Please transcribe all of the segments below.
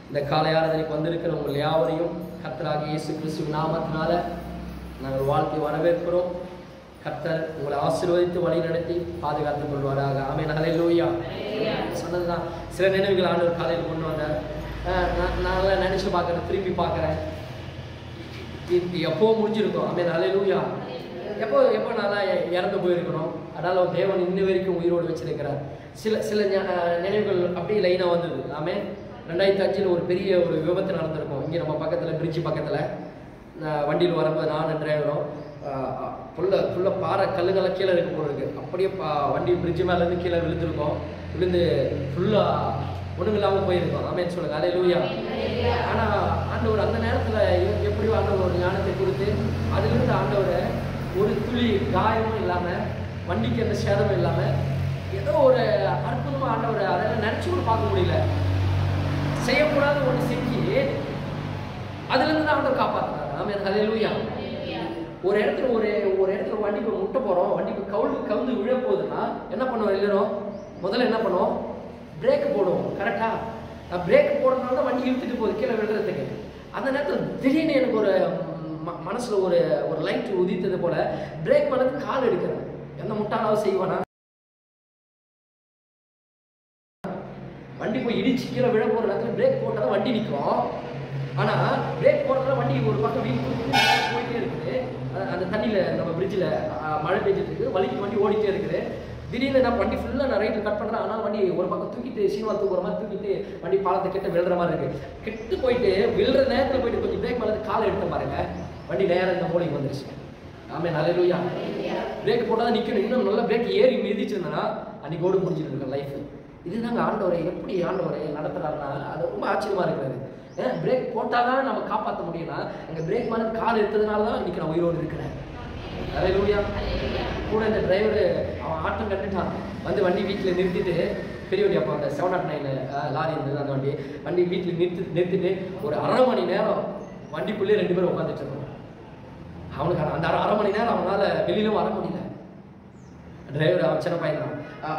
இந்த காலை ஆராதனைக்கு வந்திருக்கிற உங்கள் யாவரையும் கர்த்தராகிய இயேசு கிறிஸ்துவின் நாமத்தினால நாங்கள் வாழ்க்கை வரவேற்கிறோம். கர்த்தர் உங்களை ஆசீர்வதித்து வழி நடத்தி பாதுகாத்துக் கொள்வாராக. ஆமென். ஹல்லேலூயா. சொன்னதுதான் சில நினைவுகள் ஆண்டவர் காலையில் கொண்டு வந்தார். நான் நினைச்சு பார்க்குறேன், திரும்பி பார்க்குறேன், இது எப்போ முடிஞ்சிருக்கும். ஆமென். ஹல்லேலூயா. எப்போ நல்லா இறந்து போயிருக்கணும். அதனால் தேவன் இன்ன வரைக்கும் உயிரோடு வச்சிருக்கிறார். சில நினைவுகள் அப்படியே லைனாக வந்தது. ஆமென். 2005 ஒரு பெரிய ஒரு விபத்து நடந்திருக்கும். இங்கே நம்ம பக்கத்தில் பிரிட்ஜு பக்கத்தில் வண்டியில் வரும்போது நான் டிரைவரும் ஃபுல்லாக பாறை கல்லுங்கெல்லாம் கீழே இருக்க போல இருக்குது. அப்படியே வண்டி பிரிட்ஜு மேலேருந்து கீழே விழுந்துருக்கோம். விழுந்து ஃபுல்லாக ஒன்றும் இல்லாமல் போயிருக்கோம். ஆமென் சொல்லுங்க. ஹல்லேலூயா. ஆனால் ஆண்டவர் அந்த நேரத்தில் எப்படியோ ஆண்டவர் ஒரு ஞானத்தை கொடுத்து அதிலிருந்து ஆண்டவரை ஒரு துளி காயமும் இல்லாமல் வண்டிக்கு எந்த சேதமும் இல்லாமல் ஏதோ ஒரு அற்புதமாக ஆண்டவரை அதெல்லாம் நினச்சி கூட பார்க்க முடியல. செய்யக்கூடாத ஒன்று செஞ்சு அதுலேருந்து தான் ஆண்டவர் காப்பாற்றுறாங்க. ஆமென். ஹல்லேலூயா. ஒரு இடத்துல வண்டிக்கு முட்டை போகிறோம், வண்டிக்கு கவுந்து விழ போகுதுன்னா என்ன பண்ணுவோம்? எல்லாரும் முதல்ல என்ன பண்ணுவோம்? பிரேக்கு போடுவோம். கரெக்டாக பிரேக் போடுறதுனால தான் வண்டி இழுத்துட்டு போகுது கீழே விழுறதுக்கு. அந்த நேரத்தில் திடீர்னு எனக்கு ஒரு மனசில் ஒரு லைட் உதித்தது போல பிரேக் பண்ணது கால் எடுக்கிறேன். எந்த முட்டாளாவது செய்வானா? வண்டி போய் இடிச்சு கீழே விழ போகிற நேரத்தில் பிரேக் போட்டால் தான் வண்டி நிற்கும். ஆனால் பிரேக் போடுறதுல வண்டி ஒரு பக்கம் வீட்டு போயிட்டே இருக்குது. அந்த தண்ணியில் நம்ம பிரிட்ஜில் மழை பெஞ்சிட்டு இருக்குது, வலிக்கு வண்டி ஓடிட்டே இருக்குது. திடீர்னு நான் வண்டி ஃபுல்லாக நான் ரைட்டில் கட் பண்ணுறேன். ஆனால் வண்டி ஒரு பக்கம் தூக்கிட்டு சீனிவால் தூக்குற மாதிரி தூக்கிட்டு வண்டி பாலத்தை கிட்ட விழுற மாதிரி இருக்குது. கிட்ட போயிட்டு விழுற நேரத்தில் போயிட்டு கொஞ்சம் பிரேக் மேலே காலை எடுத்த பாருங்க, வண்டி நேரம் இந்த போலிங் வந்துருச்சு. ஆமென். ஹல்லேலூயா. பிரேக் போட்டால் தான் நிற்கணும். இன்னும் நல்லா பிரேக் ஏறி மிதிச்சிருந்தேன்னா அன்றைக்கி ஓடு முடிஞ்சிட்டு இருக்கேன் லைஃப். இதுதாங்க ஆண்டவரை எப்படி ஆண்டவரை நடத்துறாருன்னா அது ரொம்ப ஆச்சரியமாக இருக்கிறது. பிரேக் போட்டால் தான் நம்ம காப்பாற்ற முடியும்னா எங்கள் பிரேக் மேலே கால் எடுத்ததுனால தான் இன்றைக்கி நான் உயிரோடு இருக்கிறேன். ஹல்லேலூயா. கூட இந்த டிரைவர் அவன் ஆட்டம் கட்டுட்டான். வந்து வண்டி வீட்டில் நிறுத்திட்டு பெரிய வண்டி அப்போ அந்த 709 லாரி இருந்தது. அந்த வண்டி வீட்டில் நிறுத்திட்டு ஒரு அரை மணி நேரம் வண்டிக்குள்ளேயே 2 பேரும் உட்காந்துட்டு இருக்கோம். அவனுக்கு அந்த அரை மணி நேரம் அவனால் வெளியிலும் வர முடியல. டிரைவர் அவன் சின்ன பையன் தான்.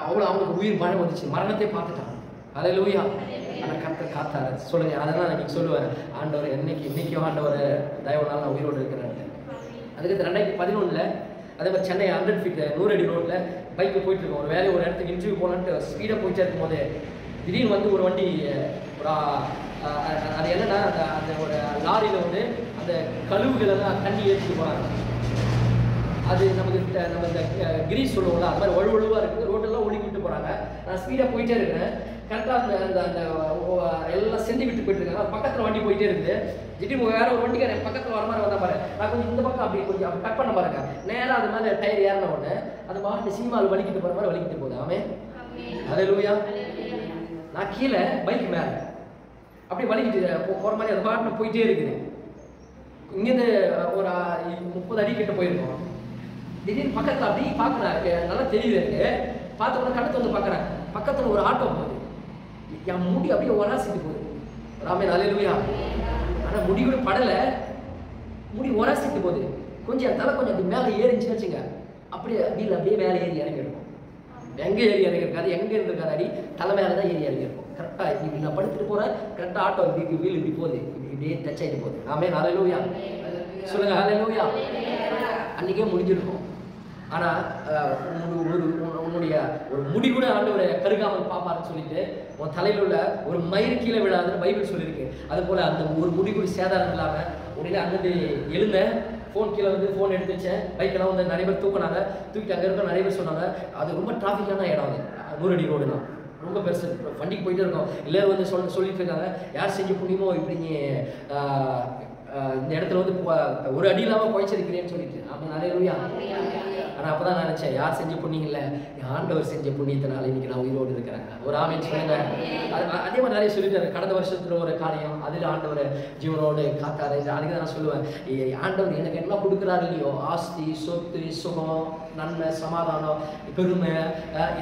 அவ்வளோ அவனுக்கு உயிர் மழை வந்துச்சு, மரணத்தை பார்த்துட்டான். ஹல்லேலூயா. ஆனால் கர்த்தர் காத்தாரு. சொல்லுங்க. அதெல்லாம் நான் சொல்லுவேன், ஆண்டவர் இன்னைக்கும் ஆண்டவர் தயவுனால நான் உயிரோடு இருக்கிறேன். அதுக்கு 2011 அதே மாதிரி சென்னை 100 ஃபீட் 100 அடி ரோட்டில் பைக்கில் போயிட்டு இருக்கோம். ஒரு இடத்துக்கு இன்டர்வியூ போகலான்ட்டு ஸ்பீடாக போயிட்டே இருக்கும் போது திடீர்னு வந்து ஒரு வண்டி அது என்னன்னா அந்த ஒரு லாரியில் வந்து அந்த கழிவுகளெல்லாம் தண்ணி ஏற்றிட்டு போகிறாங்க. அது நம்ம இந்த கிரீஸ் சொல்லுவோம்ல, அது மாதிரி வலுவழுவாக இருக்குது. ரோட்டெல்லாம் ஒளி விட்டு போகிறாங்க. நான் ஸ்பீடாக போயிட்டே இருக்கிறேன். கரெக்டாக அந்த எல்லாம் செஞ்சு விட்டு போயிட்டு இருக்காங்க. பக்கத்தில் வண்டி போயிட்டே இருக்குது. திடீர்னு வேற ஒரு வண்டிக்கார பக்கத்தில் வர மாதிரி வந்தால் பாரு, நான் கொஞ்சம் இந்த பக்கம் அப்படி கொஞ்சம் கட் பண்ண பாருங்க. நேராக அது மாதிரி டயர் ஏறின உடனே அது பாட்டு சினிமாவில் வலிக்கிட்டு போகிற மாதிரி வலிக்கிட்டு போகுது. ஆமென். ஹல்லேலூயா. நான் கீழே பைக் மேலே அப்படி வலிக்கிட்டு போகிற மாதிரி அது பாட்டு போயிட்டே இருக்குது. இங்கேருந்து ஒரு 30 அடி கிட்ட போயிருக்கோம். திடீர்னு பக்கத்தில் அப்படி பார்க்குறேன், நல்லா தெரியுது எனக்கு. பார்த்த உடனே கணத்து வந்து பார்க்குறேன், பக்கத்தில் ஒரு ஆட்டோ போகுது. என் முடி அப்படியே ஒராசிட்டு போகுது. ஆமென். ஹல்லேலூயா. ஆனால் முடி கூட படலை, முடி ஒராசிட்டு போகுது. கொஞ்சம் என் தலை கொஞ்சம் அப்படி மேலே ஏறிச்சுன்னு வச்சுங்க, அப்படியே வீல் அப்படியே மேலே ஏறி இறங்கிருக்கும். எங்கே ஏறி இறங்கிருக்காது, எங்கே இருந்திருக்காது, அடி தலை மேலே தான் ஏறி இறங்கிருக்கும். கரெக்டாக இப்படி நான் படுத்துட்டு போகிறேன், கரெக்டாக ஆட்டோ வீல் இப்படி போகுது, இப்படியே டச் ஆகிட்டு போகுது. ஆமென். ஹல்லேலூயா. சொல்லுங்க. ஹல்லேலூயா. அன்றைக்கே முடிஞ்சிருக்கும். ஆனால் உன்னுடைய ஒரு முடி கூட ஆண்டவரை கருகாமல் பார்ப்பாருன்னு சொல்லிட்டு உன் தலையில் உள்ள ஒரு மயிறு கீழே விழாதுன்னு பைபிள் சொல்லியிருக்கு. அது போல் அந்த ஒரு முடி கூட சேதாரம் இல்லாமல் உடனே அங்கிருந்து எழுந்தேன். ஃபோன் கீழே வந்து ஃபோன் எடுத்து வச்சேன். பைக்கெல்லாம் வந்து நிறைய பேர் தூக்கினாங்க. தூக்கிட்டு அங்கே இருக்க நிறைய பேர் சொன்னாங்க. அது ரொம்ப டிராஃபிக்கான இடம். அது 100 அடி ரோடு தான், ரொம்ப பெருசு. வண்டிக்கு போயிட்டே இருக்கோம். எல்லோரும் வந்து சொல்லிட்டு இருக்காங்க, யார் செஞ்ச புண்ணியமோ இப்படி இந்த இடத்துல வந்து ஒரு அடி இல்லாமல் குறைச்சிருக்கிறேன்னு சொல்லிட்டு. அப்போ ஹல்லேலூயா. ஆனால் அப்போ தான் நினச்சேன், யார் செஞ்ச புண்ணியம் இல்லை, ஆண்டவர் செஞ்ச புண்ணியத்தினால இன்னைக்கு நான் உயிரோடு இருக்கிறேன். ஒரு ஆமென் சொல்லுங்க. அதே மாதிரி நிறைய சொல்லிட்டாரு. கடந்த வருஷத்துல ஒரு காரியம், அதில் ஆண்டவர் ஜீவனோடு காத்தாரு. அதுக்கு தான் நான் சொல்லுவேன், ஆண்டவர் எனக்கு என்ன கொடுக்குறாரு இல்லையோ, ஆஸ்தி, சொத்து, சுகம், நன்மை, சமாதானம், பெருமை,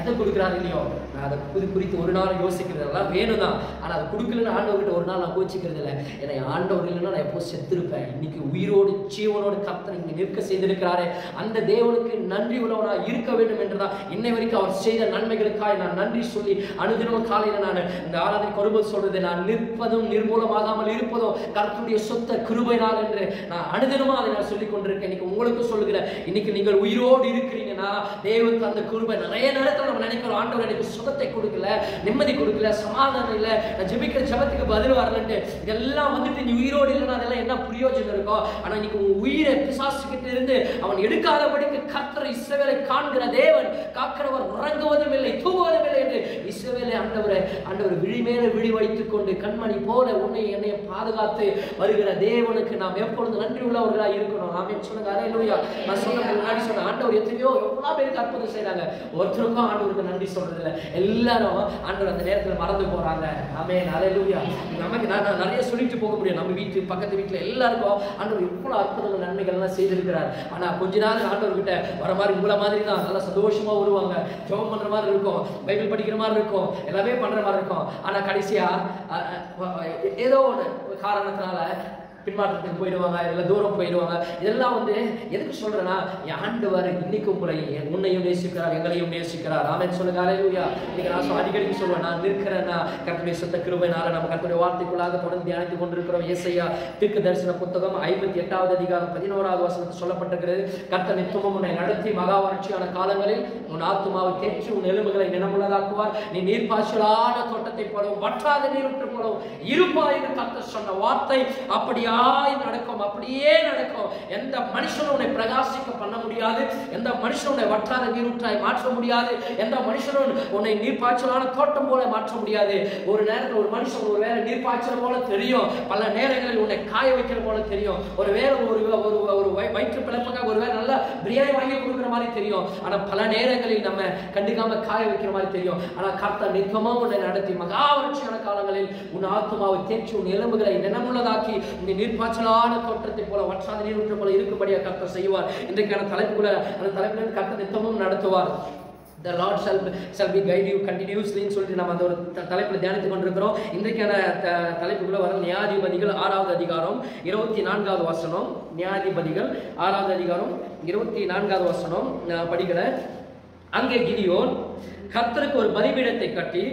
எதை கொடுக்குறாரு இல்லையோ, நான் அதை குறித்து ஒரு நாள் யோசிக்கிறதெல்லாம் வேணும் தான். ஆனால் அதை கொடுக்கலன்னு ஆண்டவர்கிட்ட ஒரு நாள் நான் கோச்சிக்கிறது இல்லை. ஏன்னா ஆண்டவர் இல்லைன்னா நான் எப்போ செத்துருப்பேன். இன்னைக்கு உயிரோடு ஜீவனோடு கர்த்தர் இங்கே நிற்க செய்திருக்கிறாரு. அந்த தேவனுக்கு நன்றி உள்ளவனாக இருக்க வேண்டும் என்றுதான் இன்னை வரைக்கும் அவர் செய்த நன்மைகளுக்காக நான் நன்றி சொல்லி அனுதினமும் காலையில் நான் இந்த ஆராதனை வரும்போது சொல்றது, நான் நிற்பதும் நிர்மூலமாகாமல் இருப்பதும் கர்த்தருடைய சொத்த கிருபையினால் என்று நான் அனுதினமும் அதை நான் சொல்லிக் கொண்டிருக்கேன். இன்னைக்கு உங்களுக்கு சொல்லுகிறேன், இன்னைக்கு நீங்கள் உயிரோடு இருக்கிறீங்கன்னா தேவன் தந்த கிருபை. நிறைய நேரத்தில் நம்ம நினைக்கிறோம், ஆண்டவர் எனக்கு சுகத்தை கொடுக்கல, நிம்மதி கொடுக்கல, சமாதானம் இல்லை, நான் ஜெபிக்கிற ஜெபத்துக்கு பதில் வரலன்ட்டு. இதெல்லாம் வந்துட்டு நீ உயிரோடு இல்லைன்னா அதெல்லாம் என்ன பிரயோஜனம் இருக்கும்? ஆனா இன்னைக்கு உன் உயிரை பிசாசுகிட்ட இருந்து அவன் எடுக்காதபடிக்கு கர்த்தர் இஸ்ரவேலை காண்கிற தேவன், காக்கிறவர் உறங்குவதும் இல்லை தூங்குவதும் இல்லை என்று இஸ்ரவேலை ஆண்டவர் விழி மேல விழி வைத்துக் கொண்டு கண்மணி போல உன்னை என்னை பாதுகாத்து வருகிற தேவனுக்கு நாம் எப்பொழுது நன்றி உள்ளவர்களாக இருக்கணும். ஆமென் சொல்லுங்க. அல்லேலூயா. நான் சொன்ன முன்னாடி சொன்ன ஆண்டவர் எத்தனையோ எவ்வளவு பேருக்கு அற்புதம் செய்றாங்க, ஒருத்தருக்கும் ஆண்டவருக்கு நன்றி சொல்றது இல்லை. எல்லாரும் ஆண்டவர் அந்த நேரத்தில் மறந்து போறாங்க. ஆமென் அல்லேலூயா. நமக்கு நான் நிறைய சொல்லிட்டு போக முடியும், நம்ம வீட்டு பக்கத்து வீட்டுல எல்லாருக்கும் ஆண்டவர் எவ்வளவு அற்புதங்கள் நன்மைகள் எல்லாம் செய்திருக்கிறார். ஆனா கொஞ்ச நாள் ஆண்டவர் கிட்ட வர மாதிரி உங்களை மாதிரி தான் நல்லா சந்தோஷமா வருவாங்க, ஜெபம் பண்ற மாதிரி இருக்கும், பைபிள் படிக்கிற மாதிரி இருக்கும், எல்லாமே பண்ற மாதிரி இருக்கும். ஆனா கடைசியா ஏதோ ஒண்ணு காரணத்தினால பின்மாற்றத்துக்கு போயிடுவாங்க, இல்லை தூரம் போயிடுவாங்க. இதெல்லாம் எதுக்கு சொல்றேன்னா, ஆண்டவர் இன்னைக்கு உன்னையும் நேசிக்கிறார், எங்களையும் நேசிக்கிறார். ஆமென் சொல்லுங்க. அல்லேலூயா. இன்னைக்கு நான் அடிக்கடி சொல்லுவேன், நான் நிற்கிறேன்னா கர்த்தருடைய சுத்த கிருபையினால நம்ம கர்த்தருடைய வார்த்தைக்குள்ளாக தொடர்ந்து தியானித்துக் கொண்டிருக்கிறோம். ஏசாயா தீர்க்க தரிசன புத்தகம் 58வது அதிகாரம் 11வது வசனத்தில் சொல்லப்பட்டிருக்கிறது, கர்த்தர் நித்தமும் உன்னை நடத்தி மகா வறட்சியான காலங்களில் உன் ஆத்துமாவை தேற்றி உன் எலும்புகளை நினமுள்ளதாக்குவார். நீ நீர்ப்பாய்ச்சலான தோட்டத்தை போலவும் வற்றாத நீரூற்று போலவும் இருப்பாய் என்று கர்த்தர் சொன்ன வார்த்தை அப்படியா நடக்கும், அப்படியே நடக்கும். எந்த மனுஷனும் உன்னை பிரகாசிக்க பண்ண முடியாது, எந்த மனுஷனும் உன்னை வற்றாத நீரூற்றாய் மாற்ற முடியாது, எந்த மனுஷனும் உன்னை நீர்ப்பாய்ச்சலான தோட்டம் போல மாற்ற முடியாது. ஒரு நேரத்தில் ஒரு மனுஷன் ஒரு வேளை நீர்ப்பாய்ச்சல் போல தெரியும், பல நேரங்களில் உன்னை காய வைக்கிற போல தெரியும், ஒரு வேளை ஒரு வயிற்று பிளப்புக்காக ஒரு வேளை நல்லா பிரியாணி வாங்கி கொடுக்குற மாதிரி தெரியும். ஆனா பல நேரங்களில் நம்ம கண்டுக்காம காய வைக்கிற மாதிரி தெரியும். ஆனா கர்த்தர் நித்தமா உன்னை நடத்தி மகா வறட்சியான காலங்களில் உன் ஆத்துமாவை தேற்றி உன் எலும்புகளை நினமுள்ளதாக்கி உன் நீர்ப்பாய்ச்சலான தோற்றத்தை போல வற்றாத நீரூற்று போல இருக்கும்படியாக கர்த்தர் செய்வார். இன்றைக்கான தலைப்புக்குள்ள அந்த தலைப்பில் கர்த்தர் நித்தமும் நடத்துவார். The Lord shall be guide you continuously ன்னு சொல்லிட்டு நம்ம அந்த ஒரு தலைப்பில் தியானித்துக் கொண்டிருக்கிறோம். இன்றைக்கான தலைப்புக்குள்ள வர நியாயாதிபதிகள் 6வது அதிகாரம் 24வது வசனம். நியாயாதிபதிகள் 6வது அதிகாரம் 24வது வசனம் படிக்கிற. அங்கே கிதியோன் கர்த்தருக்கு ஒரு பலிபீடத்தை கட்டி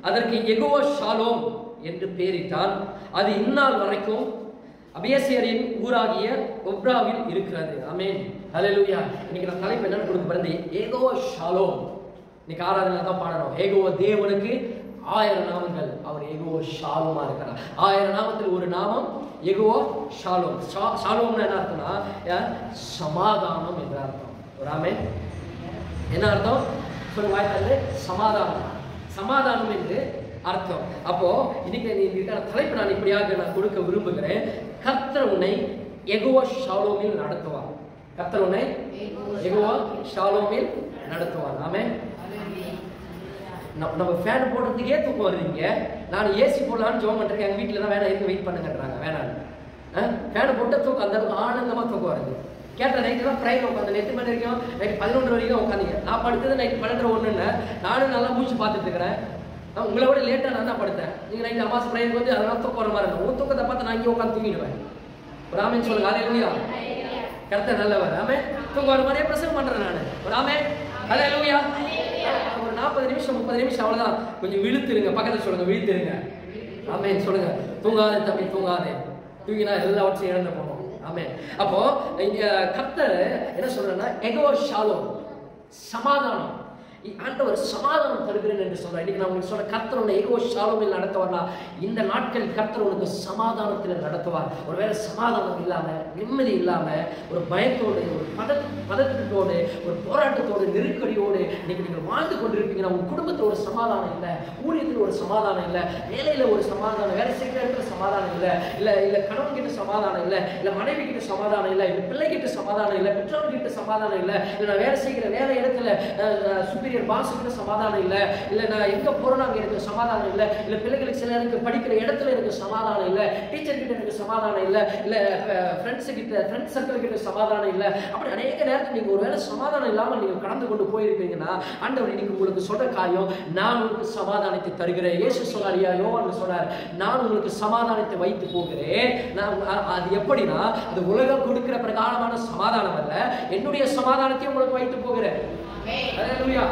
அதற்கு யெகோவா ஷாலோம் என்று பெயரிட்டான். அது இந்நாள் வரைக்கும் அபியசியரின் ஊராகிய ஒப்ராவில் இருக்கிறது. ஆமென் அல்லேலூயா. இன்னைக்கு நான் தலைப்பு என்னன்னு கொடுக்க பிறந்து யெகோவா ஷாலோம். இன்னைக்கு ஆராதனை தான் பாடணும். யெகோவா தேவனுக்கு 1000 நாமங்கள், அவர் யெகோவா ஷாலோமா இருக்கிறார். 1000 நாமத்தில் ஒரு நாமம் யெகோவா ஷாலோம். ஷாலோம்னா என்ன அர்த்தம்னா சமாதானம் என்ற அர்த்தம். ஒரு ஆமென். என்ன அர்த்தம் சொல்லுங்க வாய்ப்பாடு? சமாதானம். சமாதானம் என்று அர்த்தம். அப்போ இன்னைக்கு இதுக்கான தலைப்பு நான் இப்படியாக நான் கொடுக்க விரும்புகிறேன். கர்த்தர் உன்னை யெகோவா ஷாலோமில் நடத்துவார். கர்த்தர் உன்னை யெகோவா ஷாலோமில் நடத்துவார். ஆமென். நம்ம ஃபேன் போடுறதுக்கே தூக்கம் வருவீங்க, நான் ஏசி போடலான்னு ஜோம் பண்றேன். எங்க வீட்டுல தான் வேணாம், இருந்து வெயிட் பண்ணுங்கன்றாங்க. வேணாம், ஃபேனை போட்ட தூக்கம் அந்த அளவுக்கு ஆனந்தமா தூக்கம் வருது. கேட்ட நைட்டு தான் ப்ரைவர் உட்காந்து நெத்து மணி வரைக்கும் நைட்டு 11 வரைக்கும் உட்காந்தீங்க. நான் படுத்தது நைட்டு 12:01. நானும் நல்லா மூச்சு பார்த்துட்டு இருக்கிறேன். நான் உங்களை விட லேட்டாக நான் தான் படுத்தேன். நீங்கள் நைட்டு அம்மா ப்ரைவர் வந்து அதெல்லாம் தூக்கம் வர மாதிரி இருக்கும். உன் தூக்கத்தை பார்த்து நான் இங்கே உட்காந்து தூங்கிடுவேன். ஒரு ஆமென் சொல்லுங்க. அல்லேலூயா. கர்த்தர் நல்லவர். ஆமென். தூக்கம் வர மாதிரியே பிரசங்கம் பண்றேன் நான். ஒரு ஆமென். அல்லேலூயா. ஒரு 40 நிமிஷம் 30 நிமிஷம் அவ்வளவுதான். கொஞ்சம் விழுத்துருங்க. பக்கத்துல சொல்லுங்க, விழுத்துருங்க. ஆமென் சொல்லுங்க. தூங்காதே தம்பி, தூங்காதே. தூங்கினா எல்லாவற்றையும் இழந்து போகணும். ஆமென். அப்போ இங்க கர்த்தர் என்ன சொல்றேன்னா யெகோவா ஷாலோம், சமாதானம். ஆண்டவர் சமாதானம் தருகிறேன் என்று சொல்றார். இன்னைக்கு நான் உங்களுக்கு சொல்ற கர்த்தர் உன்னை யெகோவா ஷாலோமில் நடத்துவார்னா இந்த நாட்கள் கர்த்தர் உனக்கு சமாதானத்தில் நடத்துவார். ஒருவேளை சமாதானம் இல்லாம, நிம்மதி இல்லாம, ஒரு பயத்தோடு, ஒரு பதட்டத்தோடு, ஒரு போராட்டத்தோடு, நெருக்கடியோடு இன்னைக்கு நீங்கள் வாழ்ந்து கொண்டிருப்பீங்கன்னா உங்க குடும்பத்தில் ஒரு சமாதானம் இல்லை, ஊழியத்தில் ஒரு சமாதானம் இல்லை, வேலையில ஒரு சமாதானம், வேலை செய்கிற இடத்துல சமாதானம் இல்லை, இல்ல கணவன் கிட்ட சமாதானம் இல்லை, இல்ல மனைவி கிட்ட சமாதானம் இல்லை, இல்ல பிள்ளை கிட்ட சமாதானம் இல்லை, பெற்றோர் கிட்ட சமாதானம் இல்லை, இல்ல நான் வேலை செய்கிற வேலை இடத்துல சுப்பீரியர் பாஸ் கிட்ட சமாதானம் இல்லை, இல்லை நான் எங்க போறேன்னு அங்க எனக்கு சமாதானம் இல்லை, இல்லை பிள்ளைகளுக்கு சில எனக்கு படிக்கிற இடத்துல எனக்கு சமாதானம் இல்லை, டீச்சர் கிட்ட எனக்கு சமாதானம் இல்லை, இல்லை ஃப்ரெண்ட்ஸ் சர்க்கிள் கிட்ட சமாதானம் இல்லை. அப்படி அநேக நேரத்தில் நீங்க ஒருவேளை சமாதானம் இல்லாமல் நீங்க கடந்து கொண்டு போயிருப்பீங்கன்னா ஆண்டவர் இன்னைக்கு உங்களுக்கு சொல்ற காரியம், நான் உங்களுக்கு சமாதானத்தை தருகிறேன். இயேசு சொன்னாரியா, யோவான் சொன்னார், நான் உங்களுக்கு சமாதானத்தை வைத்து போகிறேன். அது எப்படின்னா அது உலகம் கொடுக்கிற பிரகாரமான சமாதானம் அல்ல, என்னுடைய சமாதானத்தை உங்களுக்கு வைத்து போகிறேன். அல்லேலூயா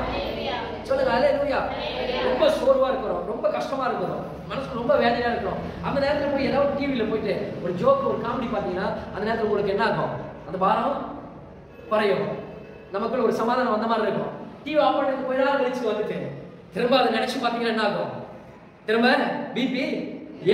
சொல்லுங்க, அல்லேலூயா. ரொம்ப சோர்வா இருக்கிறோம், ரொம்ப கஷ்டமா இருக்கிறோம், மனசு ரொம்ப வேதனையா இருக்கிறோம். அந்த நேரத்தில் போய் ஏதாவது டிவியில போயிட்டு ஒரு ஜோக் ஒரு காமெடி பார்த்தீங்கன்னா அந்த நேரத்தில் உங்களுக்கு என்ன ஆகும்? அந்த பாரம் குறையும், நமக்குள்ள ஒரு சமாதானம் வந்த மாதிரி இருக்கும். டிவி ஆஃப் பண்ணி கொஞ்ச நாள் கழிச்சு வந்துட்டு திரும்ப அதை நினைச்சு பார்த்தீங்கன்னா என்ன ஆகும்? திரும்ப பிபி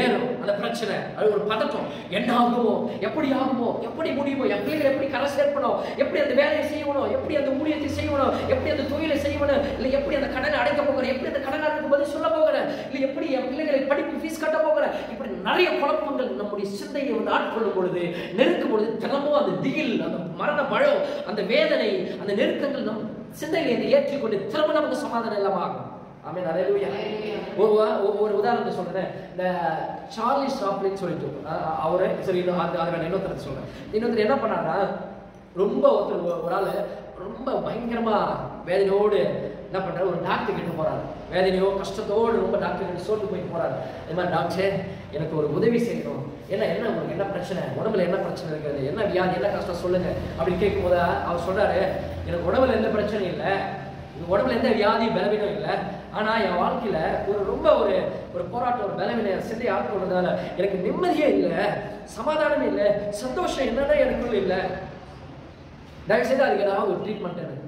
ஏறும். அந்த பிரச்சனை, அது ஒரு பதட்டம், என்ன ஆகுமோ, எப்படி ஆகுமோ, எப்படி முடியுமோ, என் பிள்ளைகளை எப்படி கரை சேர்க்கணும், எப்படி அந்த வேலையை செய்யணும், எப்படி அந்த ஊழியத்தை செய்யணும், எப்படி அந்த தொழிலை செய்யணும், இல்லை எப்படி அந்த கடனை அடைக்க போகிறேன், எப்படி அந்த கடனாருக்கு பதில் சொல்ல போகிறேன், இல்லை எப்படி என் பிள்ளைகளை படிப்பு ஃபீஸ் கட்ட போகிறேன். இப்படி நிறைய குழப்பங்கள் நம்முடைய சிந்தையை வந்து ஆட்கொள்ளும் பொழுது, நெருக்கும் பொழுது தினமும் அந்த திகில், அந்த மரண பயம், அந்த வேதனை, அந்த நெருக்கங்கள் நம் சிந்தையில ஏற்றிக்கொண்டு திரும்ப நமக்கு சமாதானம் இல்லாம ஆகும். ஆமென், அல்லேலூயா. ஒரு உதாரணத்தை சொல்றேன். இந்த சார்லி சாப்ளின் சொல்லிட்டு அவரு சரி, அதுக்கான இன்னொருத்தர் சொல்றேன். இன்னொருத்தர் என்ன பண்ணாருன்னா, ரொம்ப ஒரு ஆள் ரொம்ப பயங்கரமா வேதனையோடு என்ன பண்றாரு, ஒரு டாக்டர் கிட்ட போறாரு. வேதனையோ கஷ்டத்தோடு ரொம்ப டாக்டர் கிட்ட சோர்ந்து போயிட்டு போறாரு. இது மாதிரி, டாக்டர் எனக்கு ஒரு உதவி செய்யணும், என்ன உங்களுக்கு என்ன பிரச்சனை, உடம்புல என்ன பிரச்சனை இருக்கிறது, என்ன வியாதி, என்ன கஷ்டம் சொல்லுங்க அப்படின்னு கேட்கும் போது அவர் சொல்றாரு, எனக்கு உடம்புல எந்த பிரச்சனையும் இல்லை, உடம்புல எந்த வியாதி பலவீனம் இல்லை, ஆனா என் வாழ்க்கையில ரொம்ப ஒரு போராட்டம், ஒரு பலவீன சிந்தை ஆட்கொண்டதால எனக்கு நிம்மதியே இல்லை, சமாதானமே இல்லை, சந்தோஷம் என்னன்னா எனக்குள்ள இல்லை. தயவு செய்து அதுக்கு ஏதாவது ஒரு ட்ரீட்மெண்ட் எனக்கு.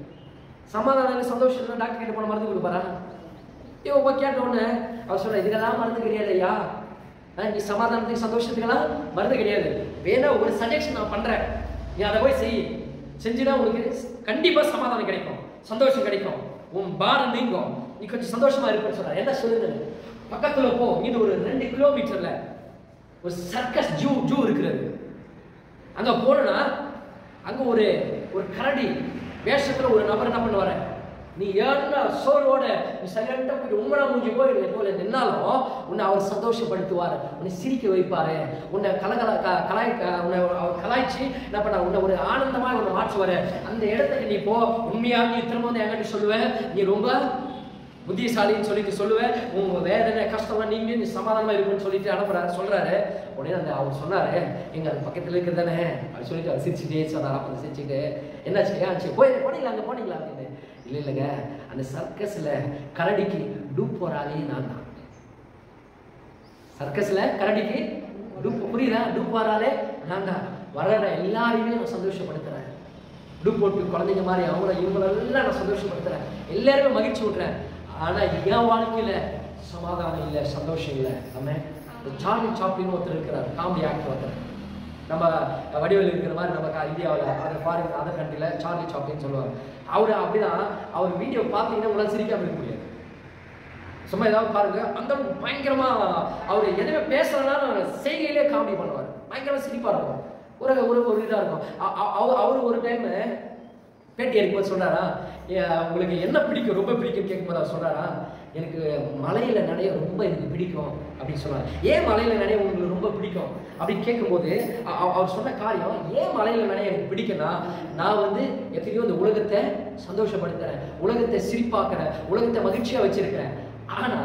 சமாதானம் சந்தோஷம் இல்லை, டாக்டர் கிட்ட போன மருந்து கொடுப்பாரா? இவன் கேட்டோன்னு அவர் சொல்ற, இதுக்கெல்லாம் மருந்து கிடையாது ஐயா, நீ சமாதானத்துக்கு சந்தோஷத்துக்கெல்லாம் மருந்து கிடையாது, வேணா ஒரு சஜஷன் நான் பண்றேன், நீ அதை போய் செஞ்சுதான் உங்களுக்கு கண்டிப்பா சமாதானம் கிடைக்கும், சந்தோஷம் கிடைக்கும், உன் பாரம் நீங்கும், நீ கொஞ்சம் சந்தோஷமா இருப்பேன்னு சொல்ற. என்ன சொல்லுங்க, பக்கத்துல போ, இது ஒரு 2 கிலோமீட்டர்ல ஒரு சர்க்கஸ் ஜூ இருக்கிறது. அங்க போனா அங்க ஒரு கரடி வேஷத்துல ஒரு நபர் என்ன பண்ணுவாரு, நீ ஏன்னா சோர்வோட நீ சைலண்டா போயிட்டு உங்களா மூஞ்சி போய் போல நின்னாலும் உன்னை அவர் சந்தோஷப்படுத்துவார், உன்னை சிரிக்க வைப்பாரு, உன்னை உன்னை அவர் கலாய்ச்சி என்ன பண்ண உன்னை ஒரு ஆனந்தமா உன்னை மாற்றுவாரு. அந்த இடத்துக்கு நீ போ, உண்மையாக நீ திரும்ப வந்து என்கிட்ட சொல்லுவேன், நீ ரொம்ப புத்திசாலின்னு சொல்லிட்டு சொல்லுவேன், உங்க வேதனை கஷ்டமா நீங்க நீ சமாதானமா இருக்குன்னு சொல்லிட்டு அனுப்புறாரு சொல்றாரு. உடனே அவர் சொன்னாரு, எங்க அது பக்கத்துல இருக்கிறது தானே அப்படின்னு சொல்லிட்டு அவர் சிரிச்சுட்டே சொன்னார். அப்ப சிரிச்சுட்டு என்னாச்சு போனீங்களா அங்க போனீங்களா அப்படின்னு. இல்லைங்க, அந்த சர்க்கஸ்ல கரடிக்கு டூப் போறாலே நான் தான். சர்க்கஸ்ல கரடிக்கு டூப், புரியுதா? டூப் போறாலே நான் தான். வர எல்லாரையுமே நான் சந்தோஷப்படுத்துறேன், டூப் போட்டு குழந்தைங்க மாதிரி இவங்களெல்லாம் நான் சந்தோஷப்படுத்துறேன், எல்லாருமே மகிழ்ச்சி விட்டுறேன். ஆனா என் வாழ்க்கையில சமாதானம் இல்லை, சந்தோஷம் இல்லை. நம்ம சார்லி சாப்ளின் ஒருத்தர் இருக்கிறார், காமெடி ஆக்டர் ஒருத்தர், நம்ம வடிவில் இருக்கிற மாதிரி நம்ம இந்தியாவில் அதை ஃபாரின் அதர் கண்ட்ரியில் சார்லி சாப்ளின் சொல்லுவாங்க. அவர் அப்படிதான், அவர் வீடியோ பார்த்தீங்கன்னா உங்களால் சிரிக்காம இருக்க முடியாது. சும்மா ஏதாவது பாருங்க, அந்த பயங்கரமா அவர் எதுவுமே பேசுறதுனால செய்கையிலே காமெடி பண்ணுவார், பயங்கரமா சிரிப்பா இருக்கும், ஒரு இதா இருக்கும். அவர் ஒரு டைம் பேட்டி எடுக்கும்போது சொல்றாரா, உங்களுக்கு என்ன பிடிக்கும், ரொம்ப பிடிக்கும் கேட்கும்போது அவர் சொல்றாரா, எனக்கு மலையில நடைய ரொம்ப எனக்கு பிடிக்கும் அப்படின்னு சொன்னார். ஏன் மலையில நடைய உங்களுக்கு ரொம்ப பிடிக்கும் அப்படின்னு கேட்கும்போது அவர் சொன்ன காரியம், ஏன் மலையில நடைய எனக்கு பிடிக்கும்னா, நான் வந்து எத்தனையோ இந்த உலகத்தை சந்தோஷப்படுத்துறேன், உலகத்தை சிரிப்பாக்குறேன், உலகத்தை மகிழ்ச்சியா வச்சிருக்கிறேன். ஆனா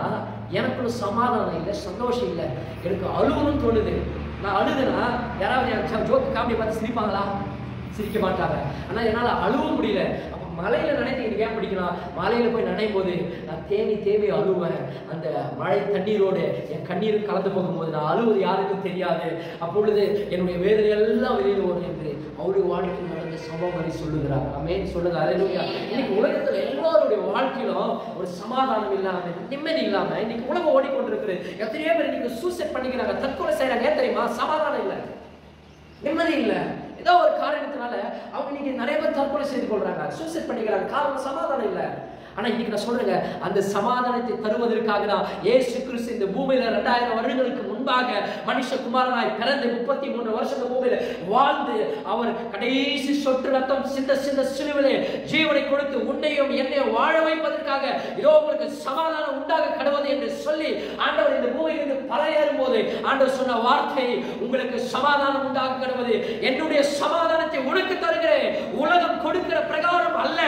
எனக்குள்ள சமாதானம் இல்லை, சந்தோஷம் இல்லை, எனக்கு அழுகணும்னு தோணுது. நான் அழுதுனா யாராவது ஜோக்கு காமெடி பார்த்து சிரிப்பாங்களா? சிரிக்க மாட்டாங்க. ஆனா என்னால அழுவும் முடியல. மலையில நினைத்து எனக்கு ஏன் பிடிக்கணும், மலையில போய் நினைக்கும் போது நான் தேவி அழுவேன். அந்த மழை தண்ணீரோடு என் கண்ணீரும் கலந்து போகும்போது நான் அழுவது யாருக்கும் தெரியாது. அப்பொழுது என்னுடைய வேதனை எல்லாம் வெளியில் ஓடும் என்று அவருடைய வாழ்க்கையில் நடந்த சம்பவங்களை சொல்லுகிறார். ஆமென், சொல்லுங்க, அல்லேலூயா. இன்னைக்கு உலகத்துல எல்லாருடைய வாழ்க்கையிலும் ஒரு சமாதானம் இல்லாம, நிம்மதி இல்லாம இன்னைக்கு உலகம் ஓடிக்கொண்டிருக்குது. எத்தனையோ பேர் இன்னைக்கு சூசைட் பண்ணிக்கிறாங்க, தற்கொலை செய்யறாங்க. ஏன் தெரியுமா? சமாதானம் இல்லை, நிம்மதி இல்லை. ஏதோ ஒரு காரணத்தினால அவங்க இன்னைக்கு நிறைய பேர் தற்கொலை செய்து கொள்றாங்க, சூசைட் பண்ணிக்கிறாங்க. காரணம் சமாதானம் இல்லை. ஆனா இன்னைக்கு நான் சொல்றேங்க, அந்த சமாதானத்தை தருவதற்காக தான் இயேசு கிறிஸ்து இந்த பூமியில 2000 வருடங்களுக்கு முன்பாக மனுஷகுமாரனாய் பிறந்து 33 வருஷம் பூமியில வாழ்ந்து அவர் கடைசி சொட்டு ரத்தம் சிந்த சிலுவிலே ஜீவனை கொடுத்து உன்னையும் என்னையும் வாழ வைப்பதற்காக இதோ உங்களுக்கு சமாதானம் உண்டாக கடவுது என்று சொல்லி ஆண்டவர் இந்த பூமியிலிருந்து பறையேறும் போது ஆண்டவர் சொன்ன வார்த்தை, உங்களுக்கு சமாதானம் உண்டாக கடவுது, என்னுடைய சமாதானத்தை உனக்கு தருகிறேன், உலகம் கொடுக்கிற பிரகாரம் அல்ல,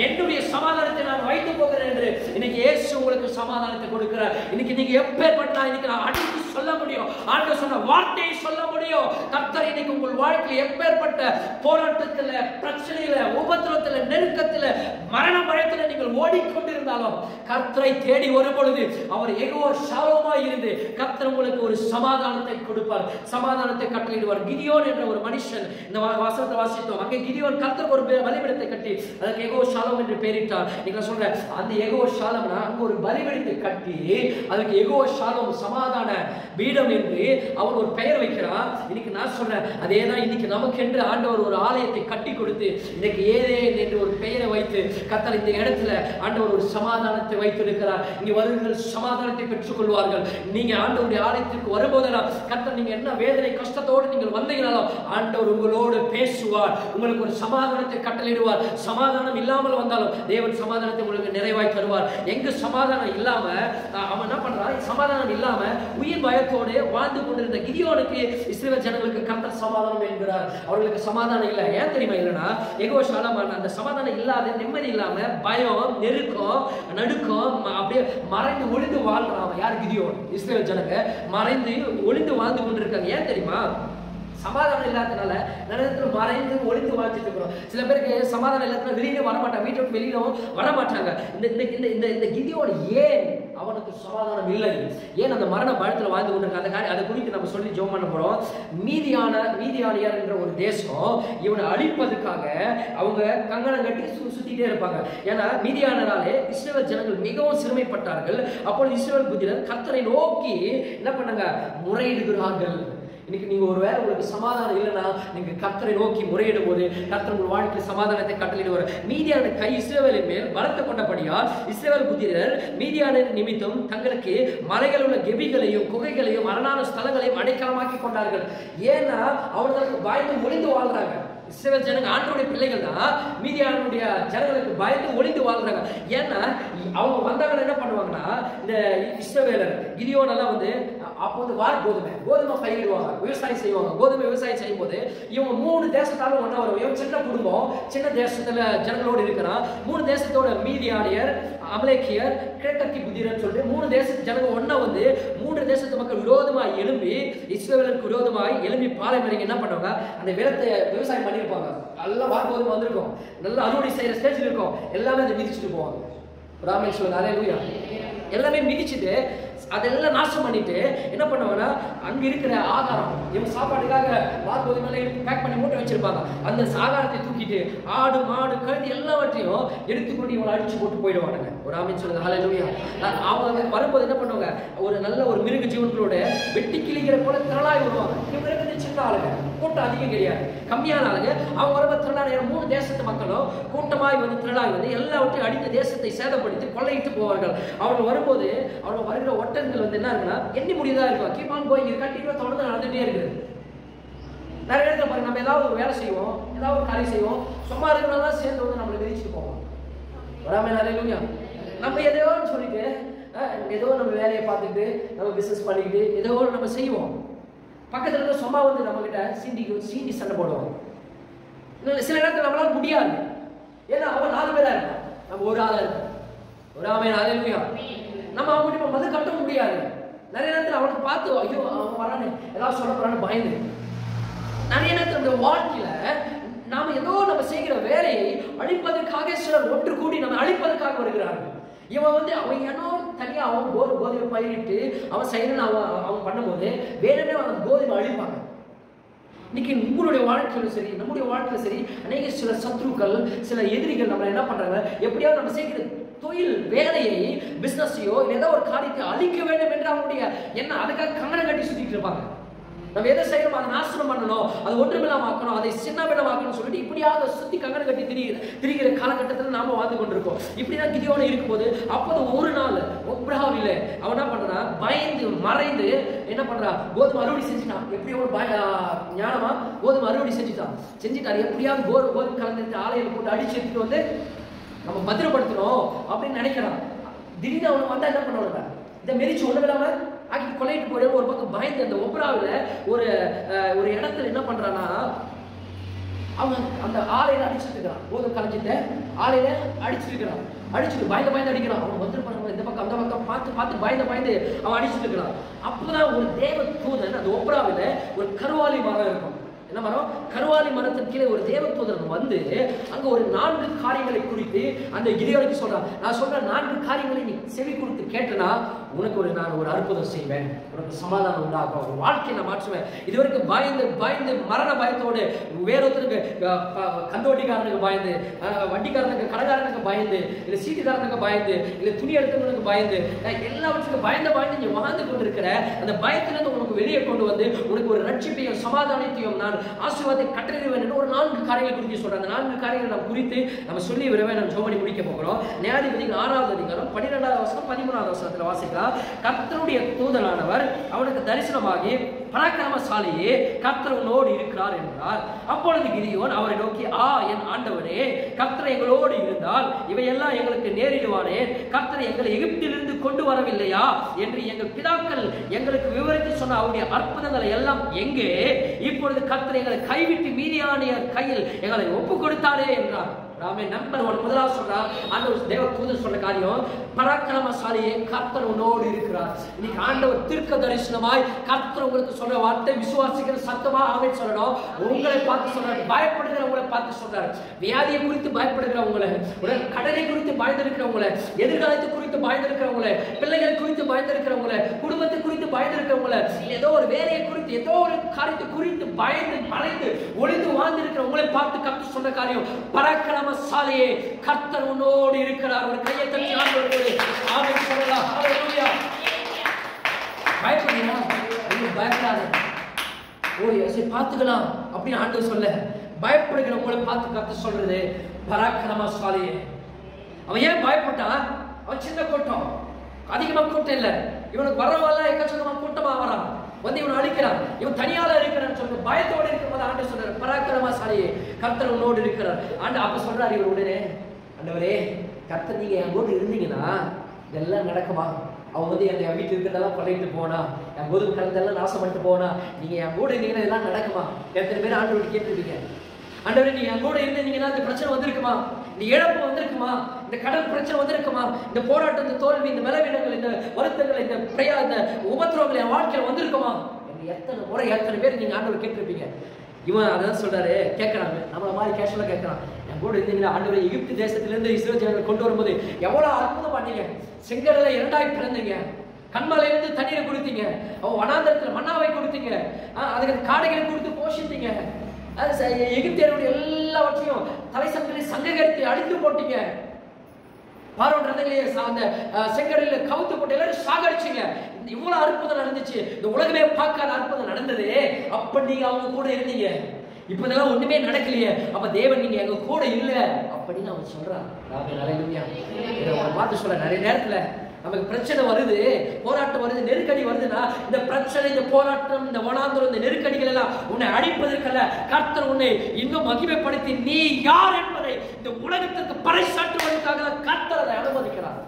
என்னுடைய சமாதானத்தை நான் வைத்து போகிறேன் என்று இன்னைக்கு இயேசு உங்களுக்கு சமாதானத்தை கொடுக்கிறார். இன்னைக்கு நீங்க எப்பேற்பட்டா இன்னைக்கு நான் அடித்து சொல்ல முடியும், ஆண்டவர் சொன்ன வார்த்தையை சொல்ல முடியும். கர்த்தர் இன்னைக்கு உங்கள் வாழ்க்கையில் எப்பேற்பட்ட போராட்டத்தில், பிரச்சனையில, உபத்திரத்தில், நெருக்கத்தில், மரண பயத்தில் நீங்கள் ஓடிக்கொண்டிருந்தாலும் கர்த்தரை தேடி வரும் பொழுது அவர் யெகோவா ஷாலோமாய் இருந்து கர்த்தர் உங்களுக்கு ஒரு சமாதானத்தை கொடுப்பார், சமாதானத்தை கட்டளையிடுவார். கிதியோன் என்ற ஒரு மனுஷன், இந்த வசனத்தை வாசித்தோம், அங்கே கிதியோன் கர்த்தர் ஒரு பலிபீடத்தை கட்டி அதற்கு யெகோவா ஷாலோம் என்று பெயரிட்டார். நீங்க சொல்ற அந்த யெகோவா ஷாலோம்னா அங்க ஒரு பலிபீடத்தை கட்டி அதுக்கு யெகோவா ஷாலோம் சமாதான பீடம் என்று அவர் ஒரு பெயர் வைக்கிறார். இன்னைக்கு நான் சொல்றேன் அதேதான் இன்னைக்கு நமக்கு என்று ஆண்டவர் ஒரு ஆலயத்தை கட்டி கொடுத்து இன்னைக்கு ஏதேன் என்று ஒரு பெயரை வைத்து கர்த்தர் இந்த இடத்துல ஆண்டவர் ஒரு சமாதானத்தை வைத்திருக்கிறார். இங்க வருவர்கள் சமாதானத்தை பெற்றுக் கொள்வார்கள். நீங்க ஆண்டவருடைய ஆலயத்திற்கு வரும்போதெல்லாம் கர்த்தர் நீங்க என்ன வேதனை கஷ்டத்தோடு நீங்கள் வந்தீங்கனாலும் ஆண்டவர் உங்களோடு பேசுவார், உங்களுக்கு ஒரு சமாதானத்தை கட்டளையிடுவார். சமாதானம் இல்லாமல் வந்தாலும் தேவன் சமாதானத்தை உங்களுக்கு நிறைவாய் தருவார். எங்க சமாதானம் இல்லாம அவன் என்ன பண்றான், சமாதானம் இல்லாம உயிர் பயத்தோடு வாழ்ந்து கொண்டிருந்த கிதியோனுக்கு இஸ்ரவேல் ஜனங்களுக்கு கர்த்தர் சமாதானம் என்கிறார். அவர்களுக்கு சமாதானம் இல்லை. ஏன் தெரியுமா இல்லைன்னா யெகோவா ஷாலோம் அந்த சமாதானம் இல்லாத, நிம்மதி இல்லாம, பயம், நெருக்கம், நடுக்கம், அப்படியே மறைந்து ஒளிந்து வாழ்றான். யார்? கிதியோன். இஸ்ரவேல் ஜனங்க மறைந்து ஒளிந்து வாழ்ந்து கொண்டிருக்காங்க. ஏன் தெரியுமா? சமாதானம் இல்லாதனால நிறைய மறைந்து ஒளிந்து வாழ்ந்துட்டு இருக்கிறோம். சில பேருக்கு சமாதானம் இல்லாதனால வெளியில வரமாட்டாங்க, வீட்டை விட்டு வெளியிலும் வரமாட்டாங்க. இந்த கிதியோன் ஏன் அவனுக்கு சமாதானம் இல்லை, ஏன் அந்த மரண பயத்தில் வாழ்ந்து கொண்டிருக்காங்க, அதை குறித்து நம்ம சொல்லி ஜெபம் பண்ண போறோம். மீதியானியர் என்ற ஒரு தேசம் இவனை அழிப்பதற்காக அவங்க கங்கணம் கட்டி சுத்திட்டே இருப்பாங்க. ஏன்னா மீதியானராலே இஸ்ரவேல் ஜனங்கள் மிகவும் சிறுமைப்பட்டார்கள். அப்பொழுது இஸ்ரவேல் புத்திரர் கர்த்தரை நோக்கி என்ன பண்ணாங்க, முறையிடுகிறார்கள். இன்னைக்கு நீங்க ஒரு வேளை உங்களுக்கு சமாதானம் இல்லைன்னா நீங்க கர்த்தரை நோக்கி முறையிடும் போது கர்த்தர் உங்கள் வாழ்க்கையில் சமாதானத்தை கட்டளையிடுவார். மீதியான கை இஸ்ரவேலின் மேல் பலத்த கொண்டபடியால் இஸ்ரவேல் புத்திரர் மீதியான நிமித்தம் தங்களுக்கு மலைகள் உள்ள கெபிகளையும் குகைகளையும் அரணான ஸ்தலங்களையும் அடைக்கலமாக்கி கொண்டார்கள். ஏன்னா அவர்களுக்கு பயந்து ஒளிந்து வாழ்றாங்க. இஸ்ரவேல் ஜனங்க ஆண்டவருடைய பிள்ளைகள் தான் மீதியானுடைய ஜனங்களுக்கு பயந்து ஒளிந்து வாழ்றாங்க. ஏன்னா அவங்க வந்தாங்கன்னா என்ன பண்ணுவாங்கன்னா, இந்த இஸ்ரவேலர் கிதியோன் எல்லாம் வந்து அப்போ வந்து கோதுமை பயிரிடுவாங்க, விவசாயம் செய்வாங்க. கோதுமை விவசாயம் செய்யும் போது இவங்க 3 தேசத்தாலும் ஒன்னா வரும். இவங்க சின்ன குடும்பம், சின்ன தேசத்துல ஜனங்களோடு இருக்கிறான். 3 தேசத்தோட மீதியானியர், அமலேக்கியர், கிழக்கத்தி புத்திரன்னு சொல்லிட்டு 3 தேசத்து ஜனங்க ஒன்னா வந்து 3 தேசத்து மக்கள் விரோதமாய் எழும்பி இஸ்ரவேலுக்கு விரோதமாய் எழும்பி பாலைமறைங்க என்ன பண்ணுவாங்க, அந்த விளத்தை விவசாயம் பண்ணியிருப்பாங்க. நல்லா வார்கோதுமை வந்திருக்கும், நல்லா அறுவடை செய்யற ஸ்டேஜில் இருக்கும், எல்லாமே அதை மிதிச்சுட்டு போவாங்க. ராமேஸ்வரன் ஹல்லேலூயா. எல்லாமே மிதிச்சுட்டு அதெல்லாம் நாசம் பண்ணிட்டு என்ன பண்ணுவாங்கன்னா அங்க இருக்கிற ஆகாரம், இவங்க சாப்பாட்டுக்காக வார்கோதுமை பேக் பண்ணி மூட்டை வச்சிருப்பாங்க. அந்த ஆகாரத்தை தூக்கிட்டு ஆடு மாடு கழுதி எல்லாவற்றையும் எடுத்துக்கொண்டு இவங்களை அடிச்சு போட்டு போயிடுவாங்க. ஒரு ஆமீன் சொல்லுங்க ஹல்லேலூயா. அவங்க வரும்போது என்ன பண்ணுவாங்க, ஒரு நல்ல ஒரு மிருக ஜீவன்களோட வெட்டி கிளிக்கிற போல திரளாய் வருவாங்க. இவங்க இருக்கிறது சின்ன ஆளுங்க, கூட்டம் அதிகம் கிடையாது, கம்மியான ஆளுங்க. அவங்க வரும்போது திரளான 3 தேசத்து மக்களும் கூட்டமாய் வந்து திரளாய் வந்து எல்லாவற்றையும் அடித்த தேசத்தை சேதப்படுத்தி கொள்ளையிட்டு போவார்கள். அவர்கள் வரும்போது அவங்க வருகிற ஒட்டங்கள் வந்து என்ன இருக்குன்னா எண்ணி முடியதா இருக்கும். கீப் ஆன் கோயிங், இது கண்டிப்பாக தொடர்ந்து நடந்துட்டே இருக்குது. நிறைய இடத்துல பாருங்க, நம்ம ஏதாவது ஒரு வேலை செய்வோம், ஏதாவது ஒரு காரியம் செய்வோம், சும்மா இருக்கிறதெல்லாம் சேர்ந்து வந்து நம்மளை விதிச்சுட்டு போவோம். வராமே நிறைய நம்ம எதையோ சொல்லிட்டு ஏதோ நம்ம வேலையை பார்த்துக்கிட்டு நம்ம பிசினஸ் பண்ணிக்கிட்டு ஏதோ நம்ம செய்வோம். பக்கத்துல இருக்க சும்மா வந்து நம்ம கிட்ட சீண்டி சண்டை போடுவோம். சில இடத்துல நம்மளால முடியாது, ஏன்னா அவன் 4 பேரா இருப்பான், நம்ம ஒரு ஆளா இருப்போம். ஒரு ஆமே ஹல்லேலூயா. நம்ம அவங்ககிட்ட மது கட்ட முடியாது. நிறைய நேரத்தில் அவனுக்கு பார்த்து ஐயோ அவன் வரானே ஏதாவது சொல்ல போறான்னு பயந்து நிறைய நேரத்தில் இந்த வாழ்க்கையில நாம ஏதோ நம்ம செய்கிற வேலையை அழிப்பதற்காக சிலர் ஒன்று கூடி நம்ம அழிப்பதற்காக வருகிறார்கள். இவன் வந்து அவன் ஏனோ தனியா அவன் கோதுமை பயிரிட்டு அவன் செய்யணும்னு அவன் பண்ணும்போது வேணுமே அவன் கோதுமை அழிப்பாங்க. இன்னைக்கு உங்களுடைய வாழ்க்கையிலும் சரி நம்முடைய வாழ்க்கையிலும் சரி அநேக சில சத்ருக்கள் சில எதிரிகள் நம்ம என்ன பண்றாங்க, எப்படியாவது நம்ம செய்கிற தொழில் வேலையை பிசினஸையோ ஏதோ ஒரு காரியத்தை அழிக்க வேண்டும் என்று அவங்களுடைய என்ன அதுக்காக கங்கணம் கட்டி சுத்திட்டு இருப்பாங்க. நம்ம எதை செய்யணும் அதை நாசனம் பண்ணணும், அது ஒன்றுமில்லாம ஆக்கணும், அதை சின்னபின்னமாக்கணும் சொல்லிட்டு இப்படியாக சுத்தி கங்கணம் கட்டி திரிகிற காலகட்டத்தில் நாம வாழ்ந்து கொண்டிருக்கோம். இப்படிதான் கிதியோன் இருக்கும்போது அப்போது ஒரு நாள் ஒப்ராவில அவன் என்ன பண்றான், பயந்து மறைந்து என்ன பண்றான், கோதுமை அறுவடை செஞ்சுட்டான். எப்படியோ ஞானமா கோதுமை அறுவடை செஞ்சுட்டாரு. எப்படியாவது கோதுமை கலந்துட்டு ஆலையில போட்டு அடிச்சு எடுத்துட்டு வந்து நம்ம பத்திரப்படுத்தணும் அப்படின்னு நினைக்கிறான். திடீர்னு அவனுக்கு வந்தா என்ன பண்ணுவாங்க, இதை மெரிச்சு ஒண்ணு இல்லாம ஆக்கி கொலையிட்டு போயிட ஒரு பக்கம் பயந்து அந்த ஒப்ராவில ஒரு இடத்துல என்ன பண்றான்னா அவன் அந்த ஆலையில அடிச்சுட்டு இருக்கிறான். கோதுமை கலைஞ்சிட்ட ஆலையில அடிச்சுட்டு இருக்கிறான். அடிச்சுட்டு பயந்து அடிக்கிறான். அவன் வந்துருப்பாங்க இந்த பக்கம் அந்த பக்கம் பார்த்து பயந்து அவன் அடிச்சுட்டு இருக்கிறான். அப்பதான் ஒரு தேவ தூதன் அந்த ஒப்ராவில ஒரு கருவாலி மரம் இருக்கும். என்ன மரம்? கருவாலி மரத்தின் கீழே ஒரு தேவ தூதன் வந்து அங்க ஒரு 4 காரியங்களை குறித்து அந்த கிதியோனுக்கு சொல்றான். நான் சொல்ற 4 காரியங்களை நீ செவி கொடுத்து கேட்டனா உனக்கு நான் ஒரு அற்புதம் செய்வேன், உனக்கு சமாதானம் உண்டாகும், ஒரு வாழ்க்கையை நான் மாற்றுவேன். இதுவரைக்கும் பயந்து மரண பயத்தோடு வேறொருத்தருக்கு கந்தோட்டிக்காரனுக்கு பயந்து, வண்டிக்காரனுக்கு கடைக்காரனுக்கு பயந்து, இல்லை சீட்டுக்காரனுக்கு பயந்து, இல்லை துணி எடுத்தவனுக்கு பயந்து, எல்லாவற்றுக்கும் பயந்து நீ வாழ்ந்து கொண்டிருக்கிற அந்த பயத்திலிருந்து உனக்கு வெளியே கொண்டு வந்து உனக்கு ஒரு ரட்சிப்பையும் சமாதானத்தையும் நான் ஆசீர்வாதத்தை கட்டளையிடுவேன் என்று ஒரு 4 காரியங்களை குறித்து சொல்றேன். அந்த 4 காரியங்களை நாம் குறித்து நம்ம சொல்லி விரைவே நம்ம ஜெபம் பண்ணி முடிக்க போகிறோம். நியாயாதிபதிகள் 6வது அதிகாரம் 12வது வசனம் 13வது வசனத்தில் வாசிக்கலாம். கர்த்தருடைய தூதனானவர் அவனுக்கு தரிசனமாகி பராக்கிரமசாலியே கர்த்தர் உன்னோடு இருக்கிறார் என்றார். அப்பொழுது கிதியோன் அவரை நோக்கி, என் ஆண்டவனே, கர்த்தர் எங்களோடு இருந்தால் இவையெல்லாம் எங்களுக்கு நேரிடுவானே. கர்த்தர் எங்களை எகிப்திலிருந்து கொண்டு வரவில்லையா என்று எங்கள் பிதாக்கள் எங்களுக்கு விவரித்து சொன்ன அவருடைய அற்புதங்களை எல்லாம் எங்கே? இப்பொழுது கர்த்தர் எங்களை கைவிட்டு மீதியானியர் கையில் எங்களை ஒப்பு கொடுத்தாரே என்றார். நம்பர் 1 முதலாவது சொல்றார், அந்த தேவ தூதன் சொல்ற காரியம், பராக்கிரமசாலியே கர்த்தர் உன்னோடு இருக்கிறார். இன்னைக்கு ஆண்டவர் தீர்க்க தரிசனமாய் கர்த்தர் உங்களுக்கு சொல்ற வார்த்தை விசுவாசிக்கிற சத்தமா ஆமென் சொல்லணும். உங்களை பார்த்து சொல்றாரு, பயப்படுகிறவங்களை பார்த்து சொல்றாரு. வியாதியை குறித்து பயப்படுகிறவங்களை, கடனை குறித்து பயந்திருக்கிறவங்களை, எதிர்காலத்தை குறித்து பயந்திருக்கிறவங்களை, பிள்ளைகள் குறித்து பயந்திருக்கிறவங்களை, குடும்பத்தை குறித்து பயந்திருக்கிறவங்களை, ஏதோ ஒரு வேலையை குறித்து, ஏதோ ஒரு காரியத்தை குறித்து பயந்து மறைந்து ஒளிந்து வாழ்ந்திருக்கிறவங்களை பார்த்து கர்த்தர் சொன்ன காரியம், பராக்கிரமசாலியே கர்த்தர் உன்னோடு இருக்கிறார். ஒரு கையை தட்டி ஆண்டவரோடு ஆமென் சொல்லலாம். ஹல்லேலூயா. பயப்படுறீங்களா? நீங்க பயப்படாத. சரி பார்த்துக்கலாம் அப்படின்னு ஆண்டவர் சொல்ல, பயப்படுகிறவங்களை பார்த்து கர்த்தர் சொல்றது பராக்கிரமசாலியே. அவன் ஏன் பயப்பட்டான்? அவன் சின்ன கூட்டம், அதிகமா கூட்டம் இல்ல. இவனுக்கு வரவெல்லாம் எக்கச்சக்கமா கூட்டமா வரான், வந்து இவன் அழிக்கிறான், இவன் தனியால இருக்கிறான்னு சொல்லிட்டு பயத்தோடு இருக்கும்போது ஆண்டு சொல்றாரு, பராக்கிரமசாலியே கர்த்தர் உன்னோடு இருக்கிறார். ஆண்டு அப்ப சொல்றாரு இவர் உடனே, ஆண்டவரே கர்த்தர் நீங்க என் கூட இருந்தீங்கன்னா இதெல்லாம் நடக்குமா? அவன் வந்து என் வீட்டில் இருக்கிறதெல்லாம் கொள்ளையிட்டு போனா, என் கோதுமை கலந்தெல்லாம் நாசம் பண்ணிட்டு போனா, நீங்க என் கூட இருந்தீங்கன்னா இதெல்லாம் நடக்குமா? எத்தனை பேர் ஆண்டவர்கிட்ட கேட்டுருக்கீங்க, ஆண்டவரே நீங்க என் கூட இருந்தீங்கன்னா இந்த பிரச்சனை வந்திருக்குமா, இந்த இழப்பு வந்திருக்குமா, இந்த கடல் பிரச்சனை வந்திருக்குமா, இந்த போராட்டம், இந்த தோல்வி, இந்த பலவீனங்கள், இந்த வருத்தங்கள், இந்த இந்த உபத்திரவங்கள் என் வாழ்க்கையில் வந்திருக்குமா? எத்தனை முறை எத்தனை பேர் நீங்க ஆண்டவர் கேட்டிருப்பீங்க. இவன் அதான் சொல்றாரு, கேட்கறாங்க, நம்மள மாதிரி கேஷுவலா கேட்கறான். என் கூட இருந்தீங்கன்னா ஆண்டவரே எகிப்து தேசத்திலிருந்து இஸ்ரவேல் ஜனங்களை கொண்டு வரும்போது எவ்வளவு அற்புதம் பண்ணீங்க, செங்கடலை 2ஆய் பிளந்தீங்க, கண்மலையிலிருந்து தண்ணீரை கொடுத்தீங்க, வனாந்தரத்துல மன்னாவை கொடுத்தீங்க, அதுக்கு காடைகளை கொடுத்து போஷித்தீங்க, எகிப்தியருடைய எல்லாவற்றையும் தலைசங்கிலே சங்ககரித்து அழித்து போட்டீங்க, பார்வோன் ரதங்களே அந்த செங்கடலில கவுத்து போட்டு எல்லாரும் சாகடிச்சீங்க. இவ்வளவு அற்புதம் நடந்துச்சு, இந்த உலகமே பார்க்காத அற்புதம் நடந்தது. அப்ப நீங்க அவங்க கூட இருந்தீங்க, இப்ப இதெல்லாம் ஒண்ணுமே நடக்கலையே, அப்ப தேவன் நீங்க எங்க கூட இல்ல அப்படின்னு அவன் சொல்றான். பார்த்து சொல்ற, நிறைய நேரத்துல நமக்கு பிரச்சனை வருது, போராட்டம் வருது, நெருக்கடி வருதுன்னா இந்த பிரச்சனை, இந்த போராட்டம், இந்த வனாந்தரம், இந்த நெருக்கடிகள் எல்லாம் உன்னை அடிப்பதற்கல்ல, கர்த்தர் உன்னை இன்னும் மகிமைப்படுத்தி நீ யார் என்பதை இந்த உலகத்திற்கு பறைசாற்றுவதற்காக கர்த்தர் அதை அனுமதிக்கிறார்.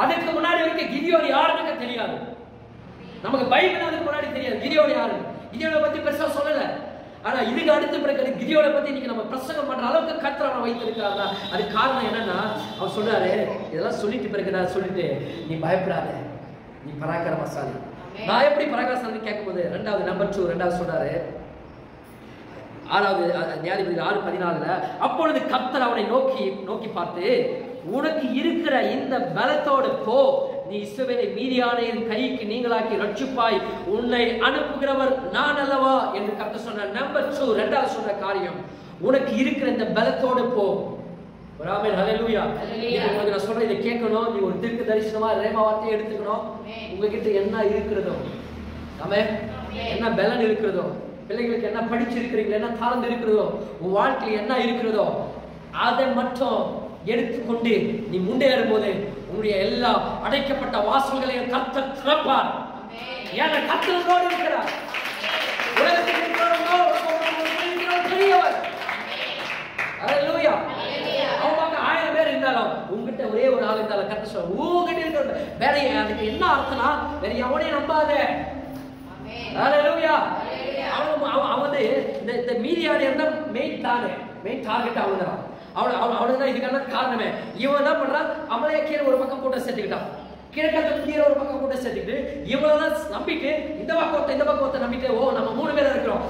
அதுக்கு முன்னாடி வரைக்கும் கிதியோன் யாருன்னு தெரியாது, நமக்கு பைபிள் அதுக்கு முன்னாடி தெரியாது கிதியோன் யாரு. கிதியோனை பத்தி பெருசா சொல்லல, ஆனா இதுக்கு அடுத்த பிறகு கிதியோனை பத்தி இன்னைக்கு நம்ம பிரசங்கம் பண்ற அளவுக்கு கர்த்தர் அவனை வைத்திருக்கிறாங்க. அது காரணம் என்னன்னா, அவர் சொல்றாரு, இதெல்லாம் சொல்லிட்டு பிறகு நான் சொல்லிட்டு, நீ பயப்படாத, நீ பராக்கிரமசாலி. நான் எப்படி பராக்கிரமசாலி கேட்கும்போது 2வது நம்பர் 2 2வது சொல்றாரு, 6வது நியாயாதிபதிகள் 6:14, அப்பொழுது கர்த்தர் அவனை நோக்கி பார்த்து, உனக்கு இருக்கிற இந்த பலத்தோடு போ, நீ இஸ்ரவேலை மீதியானியரின் கைக்கு நீங்களாக்கி ரட்சிப்பாய், உன்னை அனுப்புகிறவர் நான் அல்லவா என்று கர்த்தர் சொன்னார். நம்பர் 2 2வது சொன்ன காரியம், உனக்கு இருக்கிற இந்த பலத்தோடு போ. ஆமென், ஹல்லேலூயா. உங்களுக்கு நான் சொல்றேன், இதை கேட்கணும், நீ ஒரு தீர்க்க தரிசனமா ரேமா வார்த்தையை எடுத்துக்கணும். உங்ககிட்ட என்ன இருக்கிறதோ ஆமென். என்ன பலன் இருக்கிறதோ, பிள்ளைகளுக்கு என்ன படிச்சிருக்கிறீங்களோ, என்ன தாழ்ந்து இருக்கிறதோ, உன் வாழ்க்கையில் என்ன இருக்கிறதோ அதை மட்டும் எடுத்துக்கொண்டு நீ முன்னேறும் போது உன்னுடைய எல்லா அடைக்கப்பட்ட வாசல்களையும் கர்த்தர் திறப்பார். ஏன்னா கர்த்தரோடு இருக்கிறார். உலகத்தில் பெரியவர். ஹல்லேலூயா. அவங்க 1000 பேர் இருந்தாலும் உங்ககிட்ட ஒரே ஒரு ஆள் இருந்தாலும் கர்த்தர் சொல்றார், உங்ககிட்ட இருக்கிற வேற அதுக்கு என்ன அர்த்தம்னா வேற எவனையும் நம்பாத. ஹல்லேலூயா. அவன் இந்த மீதியான இருந்தா மெயின் டார்கெட் அவன்தான். அவனுதான் இதுக்கான காரணமே. இவன் என்ன பண்றான், அவளையே கீழே ஒரு பக்கம் கூட்ட சேர்த்துக்கிட்டான், கிழக்கத்தை கீழே ஒரு பக்கம் கூட்ட சேர்த்துக்கிட்டு இவளெல்லாம் நம்பிட்டு இந்த பக்கத்தை நம்பிட்டு, ஓ நம்ம 3 பேர் இருக்கிறோம்,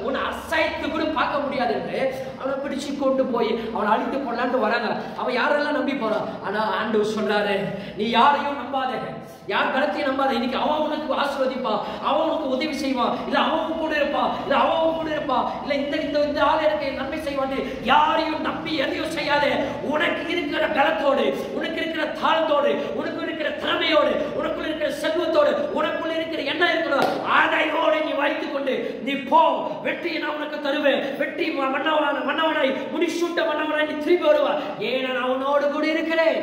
உன்னை அசைத்து கூட பார்க்க முடியாது என்று அவனை பிடிச்சு கொண்டு போய் அவனை அழித்து கொள்ளலான்னு வராங்க. அவன் யாரெல்லாம் நம்பி போறான். ஆனா ஆண்டவர் சொல்றாரு, நீ யாரையும் நம்பாத, யார் பலத்தையும் நம்பாத. இன்னைக்கு அவன் உனக்கு ஆசீர்வதிப்பான், அவன் உனக்கு உதவி செய்வான், இல்ல அவன் கூட இருப்பான், இல்ல அவன் கூட இருப்பான், இல்ல இந்த ஆள் எனக்கு நன்மை செய்வான். யாரையும் நம்பி எதையும் செய்யாத. உனக்கு இருக்கிற பலத்தோடு, உனக்கு இருக்கிற தாளத்தோடு, உனக்கு இருக்கிற திறமையோடு, உனக்குள்ள இருக்கிற செல்வத்தோடு, உனக்குள்ள இருக்கிற என்ன இருக்கிறதோ அதையோடு நீ வைத்துக் கொண்டு நீ போ. வெற்றியை நான் உனக்கு தருவேன். வெற்றி மன்னவனாய் முடிசூட்ட மன்னவனாய் நீ திரும்பி வருவார். ஏன்னா நான் உன்னோடு கூட இருக்கிறேன்.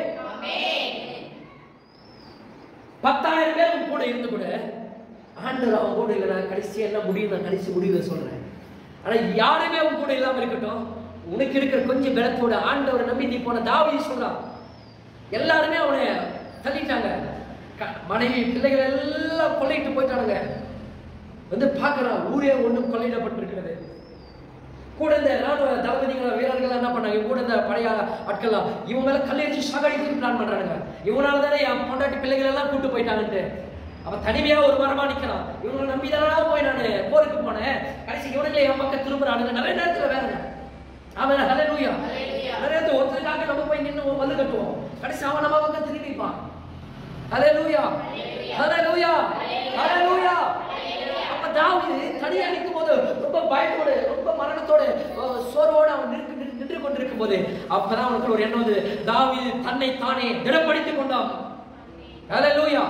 10,000 பேரும் கூட இருந்து கூட ஆண்டவர் அவன் கூட இல்லை. நான் கடைசி என்ன முடியும், நான் கடைசி முடிவை சொல்றேன். ஆனா யாருமே அவன் கூட இல்லாம இருக்கட்டும், உனக்கு இருக்கிற கொஞ்சம் பலத்தோட ஆண்டவரை நம்பி நீ போன. தாவீது சொல்றான், எல்லாருமே அவனை தள்ளிட்டாங்க, மனைவி பிள்ளைகள் எல்லாம் கொள்ளையிட்டு போயிட்டானுங்க. வந்து பார்க்கறான், ஊரே ஒன்றும் கொள்ளையிடப்பட்டிருக்கிறது. கூட இந்த ராணுவ தளபதிகள் வீரர்கள் என்ன பண்ணாங்க, கூட இந்த பழைய ஆட்கள்லாம் இவங்க மேல கல்லெறிஞ்சு சாகடித்து பிளான் பண்றானுங்க. இவனால தானே என் பொண்டாட்டி பிள்ளைகள் எல்லாம் கூட்டு போயிட்டாங்கன்ட்டு. அவன் தனிமையா ஒரு மரமா நிக்கிறான். இவங்களை நம்பிதானா போய் நான் போருக்கு போனேன். கடைசி இவனுங்களே என் பக்கம் திரும்புறானுங்க. நிறைய நேரத்துல வேற அவன் ஹல்லேலூயா. நிறைய நேரத்துல ஒருத்தருக்காக நம்ம போய் நின்று வந்து கட்டுவோம், கடைசி அவன் நம்ம பக்கம் திரும்பிப்பான். ஹல்லேலூயா, ஹல்லேலூயா, ஹல்லேலூயா. அப்ப தாவீது தனியா நிற்கும் போது ரொம்ப பயத்தோடு, ரொம்ப மரணத்தோடு, சோர்வோடு அவன் நின்று கொண்டிருக்கும் போது அப்பதான் அவனுக்கு ஒரு எண்ணம் வந்து, தாவீது தன்னை தானே திடப்படுத்திக் கொண்டான். ஹல்லேலூயா.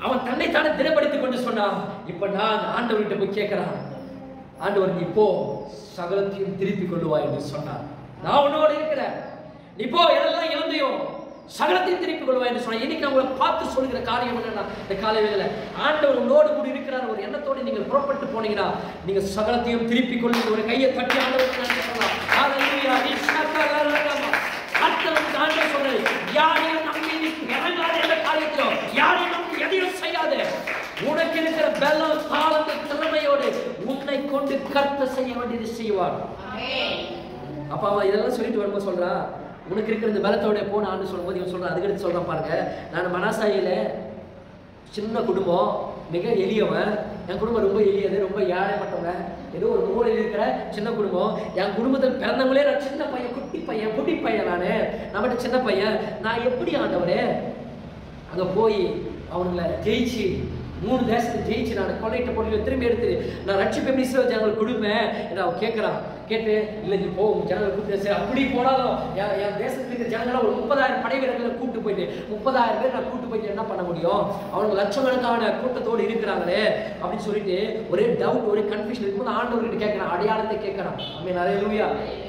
அவன் தன்னை தானே திடப்படுத்திக் கொண்டு சொன்னான், இப்ப நான் ஆண்டவர்கிட்ட போய் கேட்கிறான், ஆண்டவர் நீ போ, சகலத்தையும் திருப்பிக் கொள்ளுவாய் என்று சொன்னார். நான் உன்னோடு இருக்கிறேன், நீ போ, எல்லாம் இழந்தையும் சகலத்தையும் திருப்பிக் கொள்வாய் என்று சொன்னார். இன்னைக்கு நான் உங்களை பார்த்து சொல்லுகிற காரியம் என்னன்னா, இந்த காலையில ஆண்டவர் உங்களோடு கூட இருக்கிறார் ஒரு எண்ணத்தோடு நீங்கள் புறப்பட்டு போனீங்கன்னா நீங்க சகலத்தையும் திருப்பிக் கொள்ளுங்க. ஒரு கையை தட்டி ஆண்டவருக்கு நன்றி சொல்லலாம். ஹல்லேலூயா. ஆண்டவர் சொல்றாரு, யாரையும் நம்பி இறங்காத என்ற காரியத்திலோ, யாரையும் நம்பி எதையும் செய்யாத. உனக்கு இருக்கிற பலம், தாளத்தை, திறமையோடு உன்னை கொண்டு கர்த்தர் செய்ய வேண்டியது செய்வார். அப்பா அவன் இதெல்லாம் சொல்லிட்டு வரும்போது சொல்றான், உனக்கு இருக்கிற இந்த பலத்தோட போன ஆண்டு சொல்லும்போது இவன் சொல்றான், அதுக்கடுத்து சொல்றான் பாருங்க, நான் மனாசாயில சின்ன குடும்பம், மிக எளியவன். என் குடும்பம் ரொம்ப எளியது, ரொம்ப ஏழைப்பட்டவங்க, ஏதோ ஒரு மூலையில் இருக்கிற சின்ன குடும்பம். என் குடும்பத்தில் பிறந்தவங்களே நான் சின்ன பையன், குட்டி பையன், நான் மட்டும் சின்ன பையன். நான் எப்படி ஆண்டவரே அங்கே போய் அவனுங்களை ஜெயிச்சு 3 தேசத்தை ஜெயிச்சு நான் கொள்ளையிட்ட பொருட்களை திரும்பி எடுத்து நான் ரட்சிப்பு எப்படி ஜனங்களை கொடுப்பேன் என்று அவன் கேட்குறான். கேட்டு இல்லை நீ போ, ஜனங்களை கூப்பிட்டு அப்படி போனாலும் என் தேசத்துக்கு இருக்கிற ஜனங்களை ஒரு 30,000 படை வீரர்களை கூப்பிட்டு போயிட்டு 30,000 பேர் நான் கூப்பிட்டு போயிட்டு என்ன பண்ண முடியும், அவனுக்கு லட்சக்கணக்கான கூட்டத்தோடு இருக்கிறாங்களே அப்படின்னு சொல்லிட்டு ஒரே டவுட், ஒரே கன்ஃபியூஷன் இருக்கும்போது ஆண்டவர்கிட்ட கேட்கறான், அடையாளத்தை கேட்கறான். அமே ஹல்லேலூயா.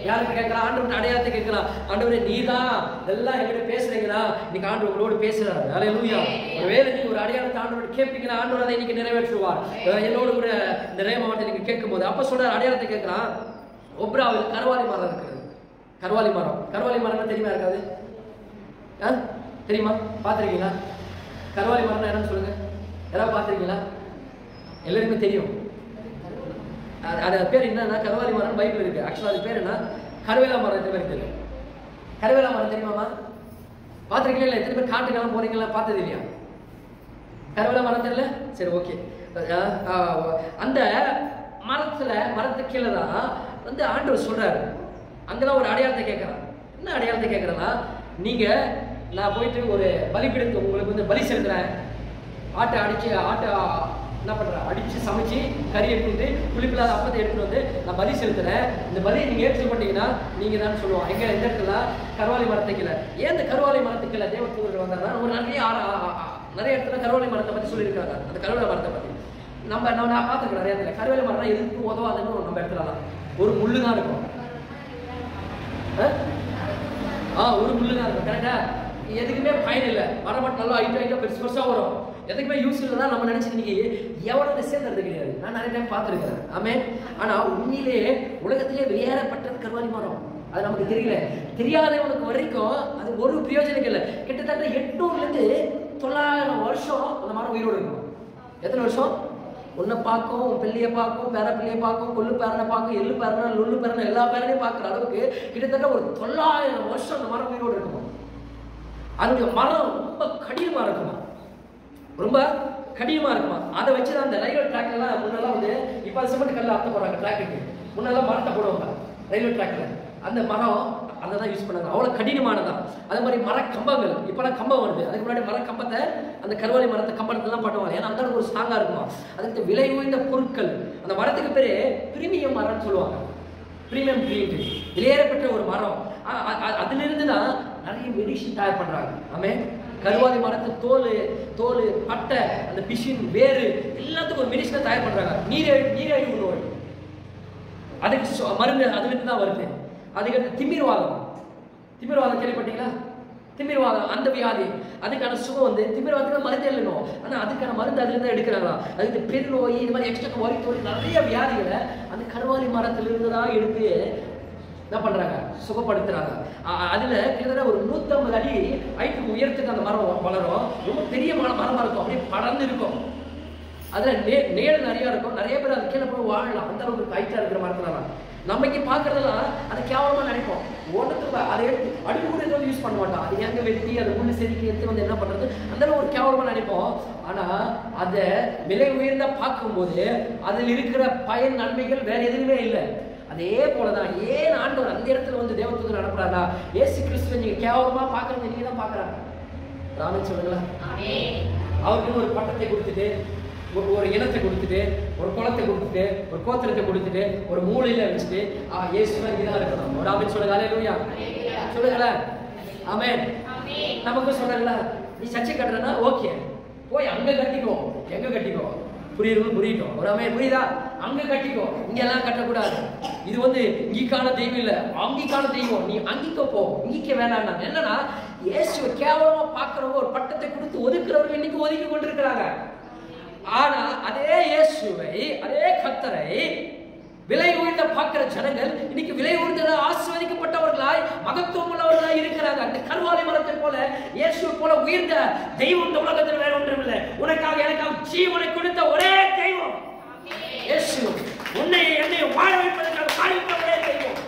யாருக்கு கேட்கறான்? ஆண்டவர்கிட்ட அடையாளத்தை கேட்கறான். ஆண்டவரே நீதான் இதெல்லாம் என்கிட்ட பேசுறீங்களா? இன்னைக்கு ஆண்டவர் உங்களோடு பேசுறாரு. ஹல்லேலூயா. ஒருவேளை நீங்க ஒரு அடையாளத்தை ஆண்டவர்கிட்ட கேட்பீங்கன்னா ஆண்டவர் அதை இன்னைக்கு நிறைவேற்றுவார். என்னோடு கூட இந்த ரேமாவட்டை நீங்க கேட்கும் போது அப்ப சொல்ற அடையாளத்தை கேட்கறான். ஒப்ராவில் கருவாலி மரம் இருக்கிறது. கருவாலி மரம் தெரியுமா? இருக்காது? தெரியுமா? பார்த்துருக்கீங்களா? கருவாலி மரம் என்னன்னு சொல்லுங்க. யாராவது பார்த்துருக்கீங்களா? எல்லாருக்குமே தெரியும். அது பேர் என்னன்னா கருவாலி மரம் பைபிள் இருக்கு. ஆக்சுவலா அது பேர் என்ன? கருவேலா மரம். எத்தனை பேருக்கு தெரியும்? கருவேலா மரம் தெரியுமாமா? பார்த்துருக்கீங்களா? இல்லை எத்தனை பேர் காட்டுக்கெல்லாம் போறீங்களா? பார்த்தது இல்லையா? கருவேலா மரம் தெரியல? சரி, ஓகே. அந்த மரத்துக்கு கீழே தான் வந்து ஆண்டவர் சொல்றாரு. அங்கதான் ஒரு அடையாளத்தை கேட்கறான். என்ன அடையாளத்தை கேட்கறேன்னா, நீங்க நான் போயிட்டு ஒரு பலிபீடத்தை உங்களுக்கு வந்து பலி செலுத்துறேன், ஆட்டை என்ன பண்றேன், அடிச்சு சமைச்சு கறி எடுத்துட்டு புளிப்பில்லாத அப்பத்தை எடுத்துட்டு வந்து நான் பலி செலுத்துறேன், இந்த பலியை நீங்க ஏற்றுக்கொண்டீங்கன்னா நீங்க தான் சொல்லுவோம். எங்க இந்த இடத்துல கருவாலி மரத்துக்கு கீழே. ஏன் இந்த கருவாலி மரத்துக்கு கீழே தேவதூதர்கள் வந்தாங்கன்னா ஒரு நிறைய நிறைய இடத்துல கருவேலை மரத்தை பற்றி சொல்லியிருக்காங்க. அந்த கருவேலை மரத்தை பற்றி நான் பார்த்துருக்கேன் நிறைய இடத்துல. கருவேலை மரம் எதுக்கு உதவாதுன்னு நம்ம இடத்துலலாம் ஒரு முள்ளு தான் இருக்கும். ஒரு முள்ளு தான் இருக்கும். கரெக்டா? எதுக்குமே பயன் இல்லை. மரம் மட்டும் நல்லா ஹைட்டாக பெருசு பெருசாக வரும். எதுக்குமே யூஸ் இல்லை தான் நம்ம நினைச்சு இன்னைக்கு எவ்வளவு சேர்ந்தது கிடையாது. நான் நிறைய டைம் பார்த்துருக்கேன். ஆமே. ஆனா உண்மையிலே உலகத்திலே வெளியேறப்பட்டது கருவாலி மரம். அது நமக்கு தெரியல. தெரியாதவனுக்கு வரைக்கும் அது ஒரு பிரயோஜனம் இல்லை. கிட்டத்தட்ட 800 to 900 வருஷம் அந்த மரம் உயிரோடு இருக்கும். எத்தனை வருஷம்? உன்னை பார்க்கும், உன் பிள்ளையை பார்க்கும், பேர பிள்ளையை பார்க்கும், கொள்ளு பேரனை பார்க்கும், எள்ளு பேரனை, லொல்லு பேரனை, எல்லா பேரனையும் பார்க்குற அளவுக்கு கிட்டத்தட்ட ஒரு 900 வருஷம் அந்த மரம் உயிரோடு இருக்கும். அந்த மரம் ரொம்ப கடினமா இருக்குமா, ரொம்ப கடினமா இருக்குமா. அதை வச்சுதான் அந்த ரயில்வே ட்ராக்லாம் முன்னெல்லாம் வந்து இப்போ சிமெண்ட் கல்ல அர்த்தம் போடுறாங்க ட்ராக்குக்கு. முன்னெல்லாம் மரத்தை போடுவாங்க ரயில்வே ட்ராக்ல. அந்த மரம் அதை தான் யூஸ் பண்ணாங்க. அவ்வளோ கடினமானதான். அதே மாதிரி மரக்கம்பங்கள் இப்போலாம் கம்பம் வருது. அதுக்கு முன்னாடி மரக்கம்பத்தை அந்த கருவாலி மரத்தை கம்பளத்தெல்லாம் பண்ணுவாங்க. ஏன்னா அந்த ஒரு ஸ்ட்ராங்காக இருக்குமா. அதுக்கு விலை உயர்ந்த பொருட்கள். அந்த மரத்துக்கு பேர் பிரீமியம் மரம்னு சொல்லுவாங்க. பிரீமியம் ட்ரீட், வெளியேறப்பட்ட ஒரு மரம். அதிலிருந்து தான் நிறைய மெடிசன் தயார் பண்ணுறாங்க. ஆமே. கருவாலி மரத்து தோல் பட்டை, அந்த பிஷின் வேறு எல்லாத்துக்கும் ஒரு மெடிசனை தயார் பண்ணுறாங்க. நீரிழிவு நோய் அதுக்கு மருந்து அதுலேருந்து தான் வருது. அதுக்கு திமிர்வாதம் கேள்விப்பட்டீங்களா? திமிர்வாதம் அந்த வியாதி, அதுக்கான சுகம் வந்து திமிர்வாதத்துக்கு மருந்து இல்லைனோ, ஆனால் அதுக்கான மருந்து அதுலேருந்து தான் எடுக்கிறாங்களா. அதுக்கு பெருநோய், இது மாதிரி எக்ஸ்ட்ரா வரி நிறைய வியாதிகளை அந்த கருவாலி மரத்திலிருந்து தான் எடுத்து என்ன பண்றாங்க, சுகப்படுத்துறாங்க. அதுல கிட்டத்தட்ட ஒரு 150 அடி ஹைட்டுக்கு உயரத்துக்கு அந்த மரம் வளரும். ரொம்ப பெரிய மரமா இருக்கும், அப்படியே படர்ந்து இருக்கும். அதுல நேல் நிறைய இருக்கும். நிறைய பேர் அது கீழே போய் வாழலாம். அந்த அளவுக்கு ஹைட்டா இருக்கிற மரத்துலாம் நமக்கு பார்க்கறதெல்லாம் அதை கேவலமா நினைப்போம். ஓட்டத்துக்கு அதை அடுப்பு கூட எதுவும் யூஸ் பண்ண மாட்டோம். அது எங்க வெட்டி அதை முள்ளு செதுக்கி எடுத்து வந்து என்ன பண்றது, அந்த ஒரு கேவலமா நினைப்போம். ஆனா அதை விலை உயர்ந்தா பார்க்கும்போது அதில் இருக்கிற பயன் நன்மைகள் வேற எதுவுமே இல்லை. அதே போலதான் ஏன் ஆண்டவர் அந்த இடத்துல வந்து தேவதூதன் அனுப்புறாரா? இயேசு கிறிஸ்துவை நீங்க கேவலமா பாக்குறீங்க, நீங்க தான் பாக்குறாங்க. ராமன் சொல்லுங்களா? அவருக்கு ஒரு பட்டத்தை கொடுத்துட்டு, ஒரு இனத்தை கொடுத்துட்டு, ஒரு குளத்தை கொடுத்துட்டு, ஒரு கோத்திரத்தை கொடுத்துட்டு, ஒரு மூலையில வச்சுட்டு இயேசுவா இங்கதான் இருக்கணும். ஒரு ஆமென் சொல்லுங்க. அல்லேலூயா சொல்லுங்களா? ஆமென். நமக்கு சொல்றாங்களா, நீ சர்ச்சை கட்டுறனா ஓகே, போய் அங்க கட்டிக்கோ. எங்க கட்டிக்கோ? புரியட்டும். ஒரு ஆமென். புரியுதா? அங்க கட்டிக்கோ, இங்க எல்லாம் கட்டக்கூடாது. இது வந்து இங்கிக்கான தெய்வம் இல்ல, அங்கிக்கான தெய்வம். நீ அங்கிக்க போ, இங்கிக்க வேணாம். என்னன்னா இயேசுவை கேவலமா பாக்குறவங்க ஒரு பட்டத்தை கொடுத்து ஒதுக்குறவர்கள் இன்னைக்கு ஒதுக்கி கொண்டிருக்கிறாங்க. ஆனா அதே இயேசுவை, அதே கர்த்தரை விலை உயர்ந்த பார்க்கிற ஜனங்கள் இன்னைக்கு விலை உயர்ந்த ஆசீர்வதிக்கப்பட்டவர்களாய் மகத்துவம் உள்ளவர்களாய் இருக்கிறாங்க. அந்த கருவாலி மரத்தை போல இயேசுவை போல உயர்ந்த தெய்வம் இந்த உலகத்தில் வேற ஒன்றும் இல்லை. உனக்காக எனக்காக ஜீவனை கொடுத்த ஒரே தெய்வம் இயேசு. உன்னை என்னை வாழ வைப்பதற்காக பாடுபட்ட ஒரே தெய்வம்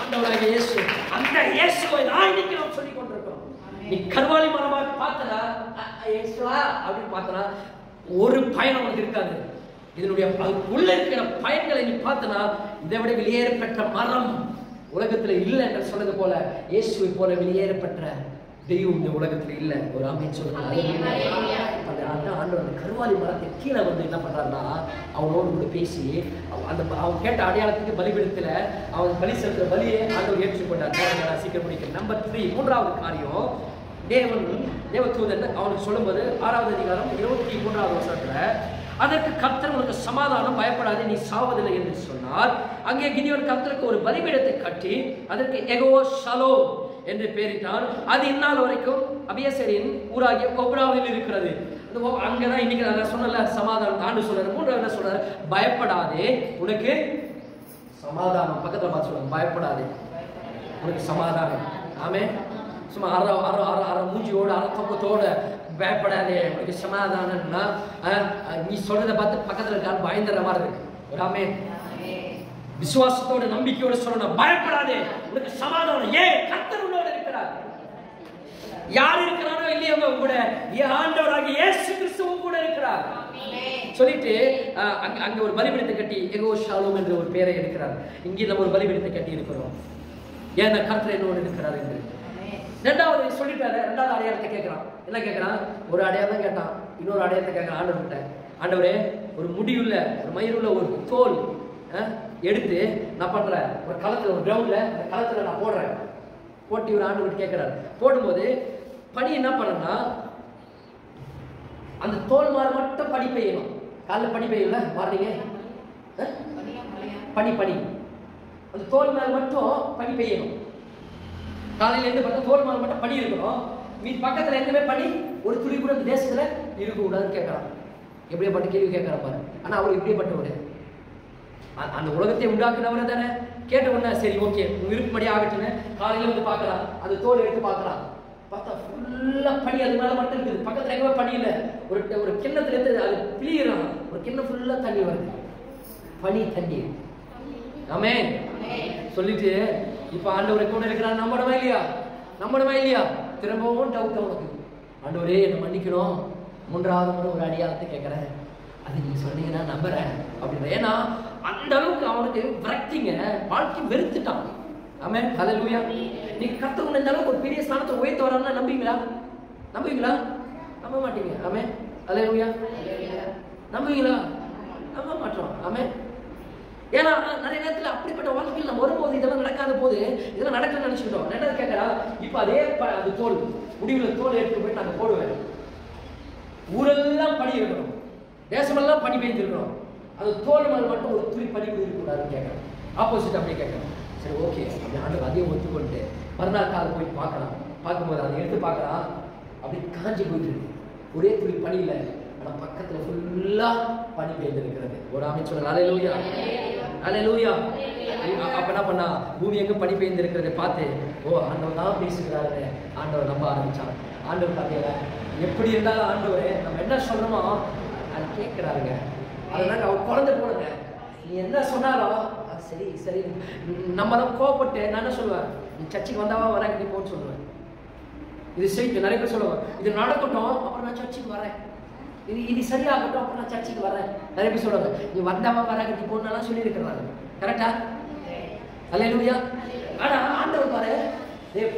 ஆண்டவராகிய இயேசு. அந்த இயேசுவை நான் இன்னைக்கு நாம் சொல்லிக் கொண்டிருக்கிறோம். நீ கருவாலி மரமா பார்த்தனா இயேசுவா அப்படின்னு பார்த்தனா ஒரு பயன் உனக்கு இருக்காது. இதனுடைய உள்ள இருக்கிற பயன்களை நீ பார்த்தனா இதை விட வெளியேறப்பட்ட மரம் உலகத்துல இல்லை என்று சொன்னது போல இயேசுவை போல வெளியேறப்பட்ட தெய்வம் இந்த உலகத்துல இல்லை. ஒரு ஆமென் சொல்லுங்க. ஆண்டவர் கருவாலி மரத்தை கீழே வந்து என்ன பண்றாருன்னா அவனோடு கூட பேசி அந்த அவன் கேட்ட அடையாளத்துக்கு பலிபீடத்துல அவன் பலி செலுத்துற பலியை ஆண்டவர் ஏற்றுக்கொண்டார். சீக்கிரம் முடிக்க. நம்பர் 3, 3வது காரியம், தேவதூதன் அவனுக்கு சொல்லும்போது 6வது அதிகாரம் 23வது வசனத்துல, அதற்கு கர்த்தர் உனக்கு சமாதானம், பயப்படாதே, நீ சாவதில்லை என்று சொன்னார். அங்கே கிதியோன் கர்த்தருக்கு ஒரு பலிபீடத்தை கட்டி அதற்கு யெகோவா ஷலோம் என்று பெயரிட்டார். அது இந்நாள் வரைக்கும் அபியசரின் ஊராகிய ஒப்ராவில் இருக்கிறது. அங்கதான் இன்னைக்கு நான் சொன்னல சமாதானம் ஆண்டு சொல்றாரு. 3வது என்ன சொல்றாரு? பயப்படாதே, உனக்கு சமாதானம். பக்கத்துல பார்த்து சொல்லுங்க, பயப்படாதே, உனக்கு சமாதானம். ஆமே. சும்மா அற மூஞ்சியோட அறத்தோட பயப்படாதே, உனக்கு சமாதானம்னா நீ சொல்றதை பார்த்து பக்கத்துல இருக்காரு பயந்துற மாதிரி இருக்கு. ஆமே. விசுவாசத்தோட நம்பிக்கையோட சொல்லணும், பயப்படாதே, உனக்கு சமாதானம். ஏன்? கர்த்தர் உன்னோட இருக்கிறார். யார் இருக்கிறாரோ இல்லையோ கூட ஆண்டவராகிய இயேசு கிறிஸ்து கூட இருக்கிறார் சொல்லிட்டு அங்க ஒரு பலிபீடத்தை கட்டி யெகோவா ஷாலோம் என்ற ஒரு பெயரை எடுக்கிறார். இங்கே நம்ம ஒரு பலிபீடத்தை கட்டி இருக்கிறோம். ஏன்னா கர்த்தர் என்னோடு இருக்கிறார் என்று. ரெண்டாவது சொல்லிட்டாரு. ரெண்டாவது அடையாளத்தை கேட்கிறான். என்ன கேட்கிறான்? ஒரு அடையாளம் கேட்டான், இன்னொரு அடையாளத்தை கேட்கிறான். ஆண்டவர்கிட்ட, ஆண்டவரே, ஒரு முடிவுள்ள ஒரு மயிருள்ள ஒரு தோல் எடுத்து நான் பண்றேன் ஒரு களத்துல, ஒரு கிரவுண்ட்ல அந்த களத்துல நான் போடுறேன். போட்டு ஒரு ஆண்டவர்கிட்ட கேட்கிறாரு. போடும்போது பனி என்ன பண்ணா அந்த தோல் மேல மட்டும் பனி பெய்யணும். காலைல பனி பெய்யல மார்னிங்க பனி அந்த தோல் மேல மட்டும் பனி பெய்யணும். காலையில இருந்து பார்த்தா தோல் மேல மட்டும் பனி இருக்கணும். மீன் பக்கத்துல எதுவுமே பனி ஒரு துளி கூட இந்த தேசத்துல இருக்கக்கூடாதுன்னு கேட்கறான். எப்படியாப்பட்ட கேள்வி கேட்கறான் பாரு. ஆனா அவர் இப்படிப்பட்டவர், அந்த உலகத்தை உண்டாக்குனவர் தானே. கேட்ட உடனே சரி ஓகே விருப்பப்படி ஆகட்டுன்னு காலையில வந்து பார்க்கலாம். அந்த தோல் எடுத்து பார்க்கலாம். பார்த்தா ஃபுல்லா பனி அது மேல மட்டும் இருக்குது. பக்கத்துல எங்கேயுமே பனி இல்லை. ஒரு கிண்ணத்துல இருந்து அது பிளியறான். ஒரு கிண்ணம் ஃபுல்லா தண்ணி வருது. பனி தண்ணி. ஆமென் சொல்லிட்டு இப்ப ஆண்டவரை கூட இருக்கிறான். நம்பணுமா இல்லையா? திரும்பவும் டவுட் அவனுக்கு. ஆண்டவரே என்ன மன்னிக்கணும், 3வது முறை ஒரு அடியாளத்தை கேட்கிறேன், அது நீங்க சொன்னீங்கன்னா நம்புறேன் அப்படின்ற. ஏன்னா அந்த அளவுக்கு அவனுக்கு விரக்திங்க, வாழ்க்கை வெறுத்துட்டான். ஆமென் ஹல்லேலூயா. நீங்க கர்த்தர் இந்த அளவுக்கு ஒரு பெரிய ஸ்தானத்தை உயர்த்த வரான்னு நம்புவீங்களா? நம்ப மாட்டீங்க. ஆமென் ஹல்லேலூயா. நம்புவீங்களா? நம்ப மாட்டோம். ஆமென். ஏன்னா நிறைய நேரத்தில் அப்படிப்பட்ட வாழ்க்கையில் நம்ம வரும்போது இதெல்லாம் நடக்காத போது இதெல்லாம் நடக்கணும்னு நினைச்சுக்கிட்டோம். ரெண்டாவது கேட்கறா, இப்ப அதே அது தோல் முடிவில் தோல் எடுத்து போய் நாங்கள் போடுவேன். ஊரெல்லாம் பனி இருக்கணும், தேசமெல்லாம் பனி பெய்திருக்கணும், அது தோல் மேல் மட்டும் ஒரு துளி பனி இருக்கக்கூடாதுன்னு கேட்கறேன். ஆப்போசிட் அப்படியே கேட்கறேன். சரி ஓகே அப்படி ஆண்டவர் அதையும் ஒத்துக்கொண்டு மறுநாள் காலை போய் பார்க்கலாம். பார்க்கும்போது அதை எடுத்து பார்க்கலாம், அப்படி காஞ்சி போயிட்டு இருக்கு. ஒரே துளி பனி இல்லை, ஆனால் பக்கத்துல ஃபுல்லா பனி பெய்திருக்கிறது. ஒரு ஆமென் சொல்லுங்க. ஹல்லேலூயா ஹல்லேலூயா. அப்ப என்ன பண்ணா, பூமி எங்க பனி பெய்திருக்கிறத பார்த்து ஓ ஆண்டவர் தான் பேசுகிறாரு ஆண்டவர் நம்ப ஆரம்பிச்சான். ஆண்டவர் பார்த்தீங்களா எப்படி இருந்தாலும் ஆண்டவர் நம்ம என்ன சொல்றோமோ அதை கேட்கிறாருங்க. அதனால அவர் குழந்தை போடுங்க, நீ என்ன சொன்னாலும் சரி சரி. நம்ம தான் கோவப்பட்டு நான் என்ன சொல்லுவேன், நீ சர்ச்சைக்கு வந்தாவா வராங்க நீ போன்னு சொல்லுவேன். இது சரி நிறைய பேர் சொல்லுவாங்க, இது நடக்கட்டும் அப்புறம் நான் சர்ச்சைக்கு வரேன், இது சரியாகட்டும் அப்புறம் நான் சர்ச்சைக்கு வரேன். நிறைய பேர் சொல்லுவாங்க, நீ வந்தாவா வராங்க நீ போனாலும் சொல்லி இருக்கிறாங்க. கரெக்டா? ஹல்லேலூயா. ஆனா ஆண்டவர் பாரு,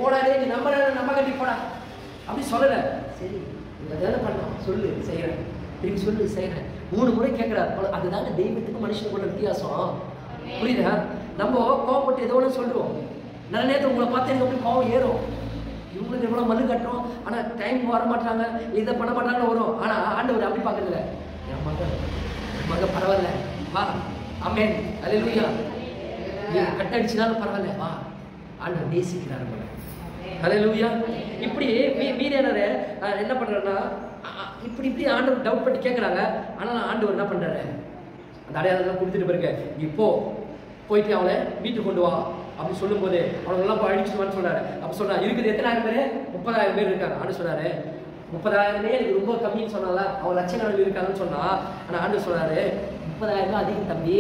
போடாதே நீ நம்ம கட்டி போடா அப்படி சொல்லல. சரி வேலை பண்ணலாம் சொல்லு செய்யறேன், திரும்பி சொல்லு செய்யறேன். 3 முறை கேட்கிறாரு. அதுதாங்க தெய்வத்துக்கு மனுஷனுக்குள்ள வித்தியாசம். புரியுதா? நம்ம கோவப்பட்டு ஏதோ ஒன்று சொல்லுவோம். நிறைய நேரத்தில் உங்களை பார்த்து எனக்கு அப்படி கோவம் ஏறும். இவங்களுக்கு எவ்வளோ மனு கட்டுறோம், ஆனால் டைம் வர மாட்டாங்க, இதை பண்ண மாட்டாங்கன்னு வரும். ஆனால் ஆண்டவர் அப்படி பார்க்கறதில்ல. என் மகன் பரவாயில்ல வா, ஆமென் ஹல்லேலூயா. நீ கட்டடிச்சினாலும் பரவாயில்ல வா, ஆண்டவர் நேசிக்கிறார் மகன். ஹல்லேலூயா. இப்படி மீனேனரை என்ன பண்றேன்னா இப்படி ஆண்டவர் டவுட் பண்ணி கேட்குறாங்க. ஆனால் ஆண்டவர் என்ன பண்றாரு, அந்த அடையாளம் கொடுத்துட்டு பிறகு இப்போ போயிட்டு அவளை வீட்டுக்கு கொண்டு வா அப்படின்னு சொல்லும் போது அவங்களெல்லாம் போய் அழிச்சுட்டு சொல்றாரு. அப்ப சொல்றாரு இருக்குது எத்தனாயிரம் பேர், 30,000 பேர் இருக்காங்க. ஆண்டு சொல்றாரு 30,000 எனக்கு ரொம்ப கம்மின்னு சொன்னால, அவன் லட்சக்கணக்கில் இருக்காங்கன்னு சொன்னா. ஆனா ஆண்டு சொல்றாரு 30,000 அதிகம் தம்பி.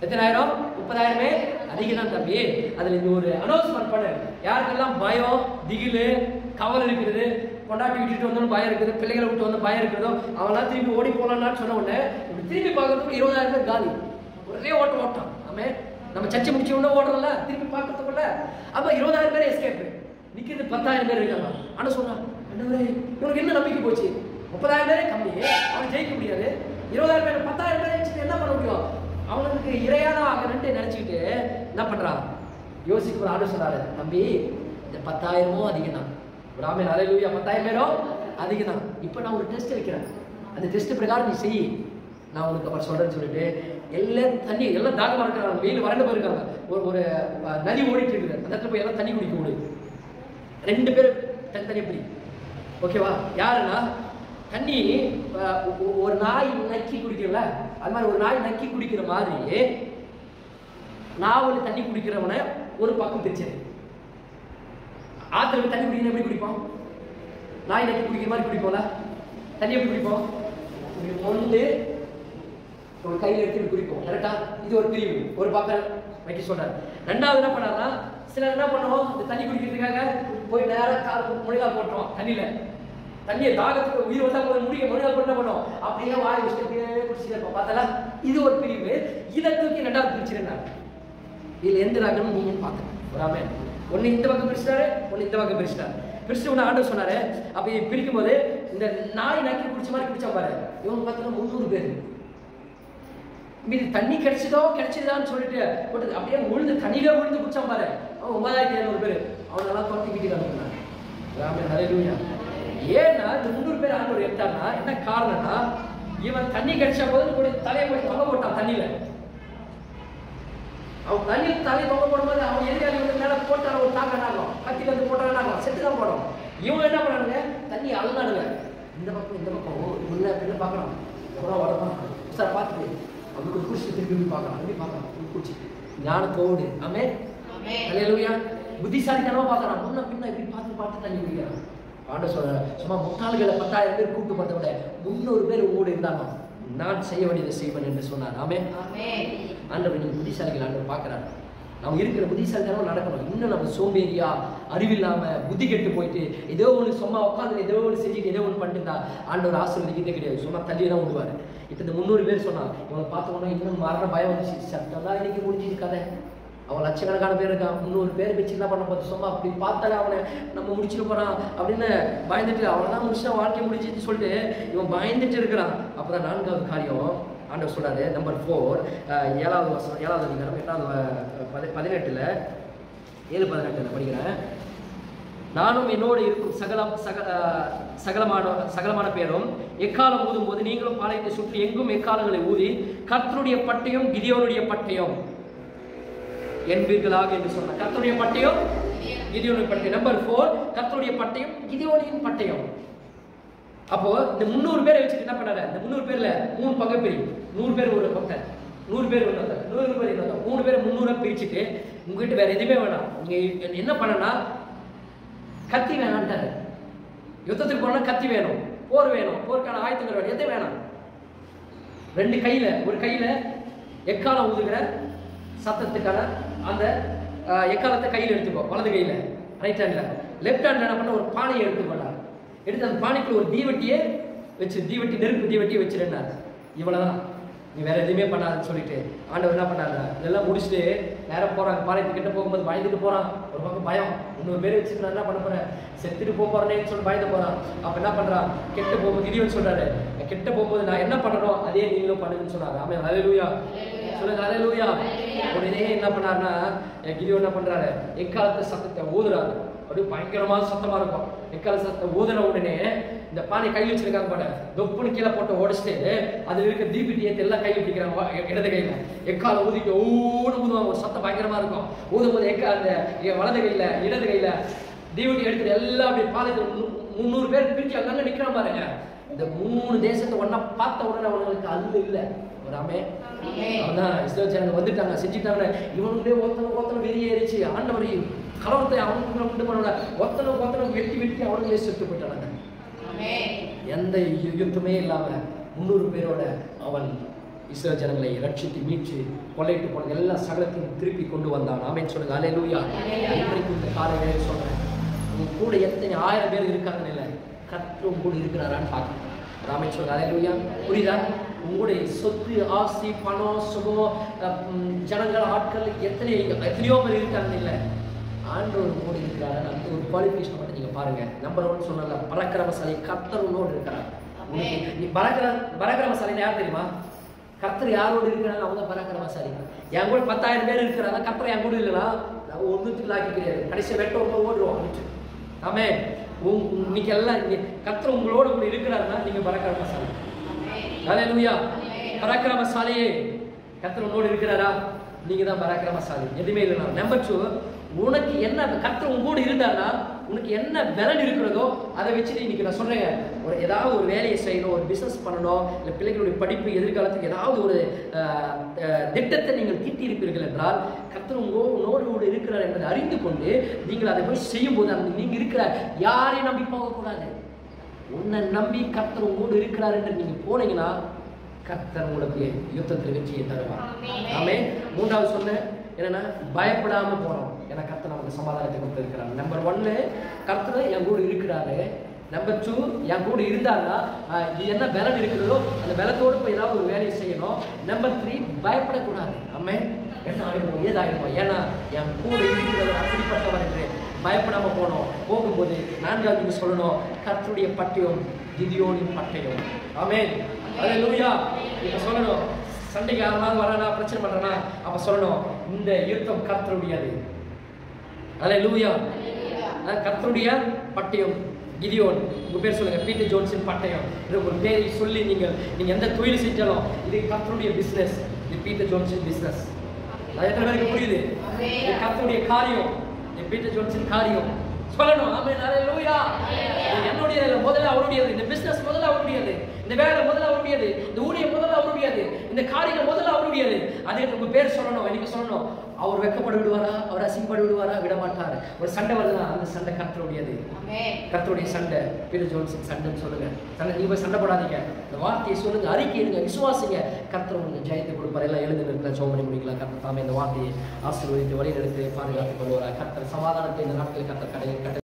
எத்தனாயிரம்? 30,000 அதிகம் தான் தம்பி. அதுல இந்த ஒரு அனௌன்ஸ்மெண்ட் பண்ணு, யாருக்கெல்லாம் பயம் திகிலு கவலை இருக்கிறது, கொண்டாட்டி விட்டுட்டு வந்தோம் பயம் இருக்குது, பிள்ளைகளை விட்டு வந்து பயம் இருக்கிறதோ அவெல்லாம் திரும்பி ஓடி போலான்னு சொன்ன உடனே திரும்பி பார்க்கறதுக்கு 20,000 பேர் காலி. ஒரே ஓட்டம். ஆமே நம்ம சர்ச்சை முடிச்ச உடனே ஓடுறோம்ல, திரும்பி பார்க்கறதுக்குள்ள அப்ப 20,000 பேர் எஸ்கேப். நிக்கிறது 10,000 பேர் இருக்காங்க. ஆனா சொல்றான், இவனுக்கு என்ன நம்பிக்கை போச்சு? 30,000 பேரே கம்மி, அவன் ஜெயிக்க முடியாது. 20,000 பேர் 10,000 பேர் என்ன பண்ண முடியும்? அவனுக்கு இறையான ஆகணும்னு நினைச்சுக்கிட்டு என்ன பண்றான், யோசிக்க ஆண்டு சொல்றாரு, தம்பி இந்த 10,000 அதிகம் தான். ஆமென் ஹல்லேலூயா. 10,000 பேரும் அதிகம் தான். இப்ப நான் ஒரு டெஸ்ட் வைக்கிறேன், அந்த டெஸ்ட் பிரகாரம் நீ செய், நான் உனக்கு அப்புறம் சொல்றேன்னு சொல்லிட்டு எல்லாம் தண்ணி எல்லாம் தாகமா இருக்கிறாங்க, வெயில் வறண்டு போயிருக்காங்க. ஒரு நதி ஓடிட்டு இருக்குது, அந்த இடத்துல போய் எல்லாம் தண்ணி குடிக்க முடியும். 2 பேர் தண்ணி எப்படி ஓகேவா? யாருன்னா தண்ணி ஒரு நாய் நக்கி குடிக்கிறல, அது மாதிரி ஒரு நாய் நக்கி குடிக்கிற மாதிரி நாவல் தண்ணி குடிக்கிறவனை ஒரு பக்கம் பிரிச்சது. ஆத்துல போய் தண்ணி குடிக்கிற எப்படி குடிப்போம்? நாய் நக்கி குடிக்கிற மாதிரி குடிப்போம்ல. தண்ணி எப்படி குடிப்போம்? ஒன்று ஒரு கையில் எடுத்து குடிப்போம். கரெக்டா? இது ஒரு பிரிவு, ஒரு பக்கம் வைக்க சொல்றாரு. 2வது என்ன பண்ணாருன்னா, சிலர் என்ன பண்ணுவோம், இந்த தண்ணி குடிக்கிறதுக்காக போய் நேரம் முழுகால் போட்டுருவோம் தண்ணியில. தண்ணியை தாகத்துக்கு உயிர் வந்தா முடிய முழுகால் போட்டு என்ன பண்ணுவோம், அப்படியே வாய் வச்சுட்டு குடிச்சுட்டு இருப்போம். பார்த்தா இது ஒரு பிரிவு. இதை தூக்கி 2வது பிரிச்சிருந்தாங்க. இதுல எந்த ராகமும் நீங்க பார்த்துக்கணும். ஒன்னு இந்த பக்கம் பிரிச்சிட்டாரு, ஒன்னு இந்த பக்கம் பிரிச்சிட்டாரு. பிரிச்சு ஒன்று ஆண்டு சொன்னாரு. அப்ப பிரிக்கும் போது இந்த நாய் நக்கி குடிச்ச மாதிரி குடிச்சா பாரு, இவங்க பார்த்தீங்கன்னா 300 பேர். மீது தண்ணி கிடைச்சதான்னு சொல்லிட்டு போட்டு அப்படியே விழுந்து தண்ணியில விழுந்து குடிச்சா பாரு, அவன் 9,700 பேர். அவனெல்லாம் தோட்டி வீட்டுக்கு அனுப்புனாங்க. ஹல்லேலூயா. ஏன்னா இந்த 300 பேர் ஆண்டவர் எடுத்தாருன்னா என்ன காரணம்னா, இவன் தண்ணி கடிச்ச போது தலையை போய் தொங்க போட்டான் தண்ணியில. அவன் தண்ணியில் தலையை தொங்க போடும்போது அவன் எதிராளி வந்து மேல போட்டான ஒரு தாக்கனாகும், கத்தில இருந்து போட்டானாகும், செத்துதான் போடும். இவங்க என்ன பண்ணானுங்க, தண்ணி அழுனானுங்க, இந்த பக்கம் உள்ள பின்ன பார்க்கணும், அப்புறம் வளர்ப்பான் சார் பார்த்துட்டு அவனுக்கு குடிச்சு திருப்பி பார்க்கலாம், அப்படி பார்க்கலாம், குடிச்சு ஞானத்தோடு. ஆமே அல்லேலூயா. புத்திசாலித்தனமா பார்க்கறான், முன்ன பின்ன இப்படி பார்த்து தண்ணி குடிக்கிறான். ஆண்டவர் சொல்ற, சும்மா முட்டாள்களை 10,000 பேர் கூப்பிட்டு பார்த்தத விட 300 பேர் உங்களோட இருந்தாங்க, நான் செய்ய வேண்டியதை செய்வேன் என்று சொன்னார். ஆமே ஆண்டவர் நீங்க புத்திசாலிகள் ஆண்டவர் பார்க்கிறார். நம்ம இருக்கிற புத்திசாலித்தனமா நடக்கணும். இன்னும் நம்ம சோம்பேறியா அறிவில்லாம புத்தி கெட்டு போயிட்டு ஏதோ ஒன்று சும்மா உட்காந்து ஏதோ ஒன்று செஞ்சுட்டு ஏதோ ஒன்று பண்ணிட்டு ஆண்டவர் ஆசீர்வதிக்கிறதே கிடையாது. சும்மா தள்ளி தான் விடுவார். இப்போ இந்த 300 பேர் சொன்னா இவனை பார்த்தோம்னா இன்னும் மரண பயம் வந்துச்சு. சட்டம்லாம் இன்னைக்கு முடிஞ்சிச்சு கதை. அவன் லட்சக்கணக்கான பேர் இருக்கான், 300 பேர் வச்சு என்ன பண்ண போது, சும்மா அப்படி பார்த்தாலே அவனை நம்ம முடிச்சுட்டு போறான் அப்படின்னு பயந்துட்டு அவன் முடிச்சா வாழ்க்கை முடிஞ்சின்னு சொல்லிட்டு இவன் பயந்துட்டு இருக்கிறான். அப்பதான் 4வது காரியம் ஆண்டவர் சொல்றாரு. நம்பர் 4 7வது அதிகாரம் 8வது 18 படிக்கிறேன். நானும் என்னோடு இருக்கும் சகலமான பேரும் எக்காலம் ஊதும் போது நீங்களும் பாளையத்தை சுற்றி எங்கும் எக்காலங்களை ஊதி கர்த்தருடைய பட்டயம் கிதியோனுடைய பட்டயம் என்பீர்களாக என்று சொன்னார். கர்த்தருடைய பட்டயம் கிதியோனுடைய பட்டயம். நம்பர் 4 கர்த்தருடைய பட்டயம் கிதியோனின் பட்டயம். அப்போ இந்த 300 பேரை வச்சுட்டு என்ன பண்ணாரு, இந்த 300 பேர்ல 3 பங்கு பிரியும். 100 பேர் ஒரு பக்தன், 100 பேர் ஒன்று, 100 பேர் இன்னொரு, 3 பேர் 300 பிரிச்சுட்டு உங்ககிட்ட வேற எதுவுமே வேணாம், நீங்க என்ன பண்ணனா கத்தி வேணான்ட்டாரு. யுத்தத்துக்கு போனா கத்தி வேணும், போர் வேணும், போருக்கான ஆயுதங்கள் வேணும், எது வேணாம். 2 கையில, ஒரு கையில எக்காலம் ஊதுகிற சத்தத்துக்கான அந்த எக்காலத்தை கையில் எடுத்துக்கோ, வலது கையில, ரைட் ஹேண்ட்ல. லெஃப்ட் ஹேண்ட்ல என்ன பண்ண ஒரு பானையை எடுத்துக்கொண்டார். எடுத்து அந்த பானைக்குள்ள ஒரு தீவெட்டியை வச்சு, நெருப்பு தீவெட்டியை வச்சிருந்தார். இவ்வளவுதான், நீ வேற எதுவுமே பண்ணாதுன்னு சொல்லிட்டு ஆண்டவர் என்ன பண்ணாரு, இதெல்லாம் முடிச்சுட்டு நேரம் போறாங்க. பாளையத்து கிட்ட போகும்போது பயந்துட்டு போறான். ஒரு பக்கம் பயம், 300 பேர் வச்சுட்டு என்ன பண்ண போறேன், செத்துட்டு போறேன்னு சொல்லி பயந்து போறான். அப்ப என்ன பண்றான், கெட்ட போகும்போது கிதியோன் சொல்றாரு, கெட்ட போகும்போது நான் என்ன பண்ணணும் அதே நீங்களும் பண்ணுங்கன்னு சொன்னாரு. ஆமென் அல்லேலூயா சொல்லுங்க, அல்லேலூயா. உடனே என்ன பண்ணாருன்னா கிதியோன் என்ன பண்றாரு, எக்காலத்து சத்தத்தை ஊதுறாரு. அப்படியே பயங்கரமான சத்தமா இருக்கும். எக்கால சத்தத்தை ஊதுன உடனே இந்த பானை கையில் வச்சிருக்காங்க பாட, தொப்புன்னு கீழே போட்டு உடச்சிட்டு அதுல இருக்க தீபிட்டி ஏற்றி எல்லாம் கையில் பிடிக்கிறாங்க இடது கையில. எக்கால ஊதிட்டு ஊதுவாங்க, ஒரு சத்தம் பயங்கரமா இருக்கும். ஊதும் போது அந்த வலது கையில இடது கையில தீவெட்டி எடுத்துட்டு எல்லாம் அப்படி பாதைக்கு 300 பேர் பிரிச்சு அங்கங்க நிக்கிறான் பாருங்க. இந்த 3 தேசத்தை ஒன்னா பார்த்த உடனே அவங்களுக்கு அல்லு இல்லை. வராமே அவதான் இஸ்ரவேல் ஜனங்க வந்துட்டாங்க, செஞ்சுட்டாங்க. இவனுடைய ஒத்தனை வெளியேறிச்சு. ஆண்டவர் கலவரத்தை அவனுக்கு உண்டு பண்ண ஒத்தனை வெட்டி அவனுங்களே செத்து போயிட்டாங்க. எந்த யுத்தமே இல்லாம 300 பேரோட அவன் இஸ்ரவேல் ஜனங்களை ரட்சித்து மீட்டு கொள்ளையிட்டு போன எல்லா சகலத்தையும் திருப்பி கொண்டு வந்தான். ஆமென் சொல்லுங்க, அல்லேலூயா. இன்றைக்கு இந்த காலையிலே சொல்றேன், உங்க கூட எத்தனை 1000 பேர் இருக்காங்கன்னு இல்லை, கர்த்தர் கூட இருக்கிறாரான்னு பார்க்கணும். ஆமென் சொல்லுங்க, அல்லேலூயா. புரியுதா? உங்களுடைய சொத்து, ஆசி, பணம், சுகம், ஜனங்கள், ஆட்கள் எத்தனையோ பேர் இருக்காங்க இல்லை, ஆண்டவர் கூட இருக்கிறாரு. அந்த ஒரு குவாலிஃபிகேஷன் மட்டும் நீங்க பாருங்க. நம்பர் 1 சொன்னல, பராக்கிரமசாலி கர்த்தர் உன்னோடு இருக்கிறார். நீ பராக்கிரமசாலி யார் தெரியுமா? கர்த்தர் யாரோடு இருக்கிறாங்க, அவங்க பராக்கிரமசாலி. என் கூட 10,000 பேர் இருக்கிறாங்க, கர்த்தர் என் கூட இல்லைனா நான் ஒன்றுத்துக்கு ஆக்கி கிடையாது. கடைசி வெட்ட ஓடுவோம். ஆமே, இன்னைக்கு எல்லாம் கர்த்தர் உங்களோட கூட இருக்கிறாருன்னா நீங்க பராக்கிரமசாலி. அல்லேலூயா. பராக்கிரமசாலியே, கர்த்தர் உங்களோடு இருக்கிறாரா, நீங்க தான் பராக்கிரமசாலி. எதுவுமே இல்லைனா. நம்பர் 2, உனக்கு என்ன கர்த்தர் உங்களோடு இருந்தாருன்னா உனக்கு என்ன பலன் இருக்கிறதோ அதை வச்சுட்டு இன்னைக்கு நான் சொல்றேன், ஏதாவது ஒரு வேலையை செய்யணும், ஒரு பிசினஸ் பண்ணணும், இல்லை பிள்ளைகளுடைய படிப்பு, எதிர்காலத்துக்கு ஏதாவது ஒரு திட்டத்தை நீங்கள் தீட்டி இருப்பீர்கள் என்றால் கர்த்தர் உங்களோடு இருக்கிறார் என்பதை அறிந்து கொண்டு நீங்கள் அதை போய் செய்யும் போது அந்த நீங்க இருக்கிற யாரையும் நம்பி போகக்கூடாது. உன்னை நம்பி கர்த்தர் உங்களோடு இருக்கிறார் என்று நீங்க போனீங்கன்னா கர்த்தர் உங்களுக்கு யுத்தத்தில் வெற்றியை தருவார். ஆமே. 3வது சொன்ன என்னன்னா, பயப்படாம போறோம். ஏன்னா கர்த்தர் நமக்கு சமாதானத்தை கொடுத்திருக்கிறார். நம்பர் 1 கர்த்தர் என் கூட இருக்கிறாரு. நம்பர் 2 என் கூட இருந்தாருன்னா என்ன பலன் இருக்கிறதோ அந்த பலத்தோடு போய் ஏதாவது ஒரு வேலையை செய்யணும். நம்பர் 3 பயப்படக்கூடாது. ஆமே. என்ன ஆகிடுமோ ஏதாகிடுமோ, ஏன்னா என் கூட இருக்கிறவர் அப்படிப்பட்டவர் என்று பயப்படாம போனோம். போகும்போது 4வது சொல்லணும், கர்த்தருடைய பட்டயம் கிதியோனின் பட்டயம். ஆமென் அல்லேலூயா. இப்ப சொல்லணும், சண்டைக்கு யாராவது வரானா, பிரச்சனை பண்றானா, அப்ப சொல்லணும் இந்த யுத்தம் கர்த்தருடையது. அல்லேலூயா. கர்த்தருடைய பட்டயம் கிதியோன், உங்க பேர் சொல்லுங்க. பீட்டர் ஜோன்சன் பட்டயம் என்ற ஒரு பேரை சொல்லி நீங்க எந்த தொழில் செஞ்சாலும் இது கர்த்தருடைய பிசினஸ், இது பீட்டர் ஜோன்சன் பிசினஸ். அது எத்தனை பேருக்கு புரியுது? இது கர்த்தருடைய காரியம், இது பீட்டர் ஜோன்சன் காரியம் சொல்லணும். ஆமென், ஹல்லேலூயா. என்னுடைய முதல்ல அவருடையது, இந்த பிசினஸ் முதல்ல அவருடையது, இந்த வேலை முதல்ல அவருடையது, இந்த ஊழியம் முதல்ல அவருடையது, இந்த காரியங்கள் முதல்ல அவருடையது. அதே உங்க பேர் சொல்லணும், இன்னைக்கு சொல்லணும். அவர் வெட்கப்பட விடுவாரா? அவர் அசிங்கப்பட விடுவாரா? விட மாட்டார். ஒரு சண்டை வருதுன்னா அந்த சண்டை கர்த்தருடையது, கர்த்தருடைய சண்டை. பீட்டர் ஜோன்சன் சண்டைன்னு சொல்லுங்க. சண்டை நீங்க போய் சண்டை போடாதீங்க, இந்த வார்த்தையை சொல்லுங்க, அறிக்கையிடுங்க, விசுவாசிங்க. கர்த்தர் உங்களுக்கு ஜெயத்தை கொடுப்பார். எல்லாம் எழுந்து நிற்கலாம், ஜெபம் பண்ணி முடிக்கலாம். கர்த்தர் தாமே இந்த வார்த்தையை ஆசீர்வதித்து வழி நடத்தி பாதுகாத்துக் கொள்வார். கர்த்தர் சமாதானத்தை இந்த நாட்களில் கர்த்தர் கடை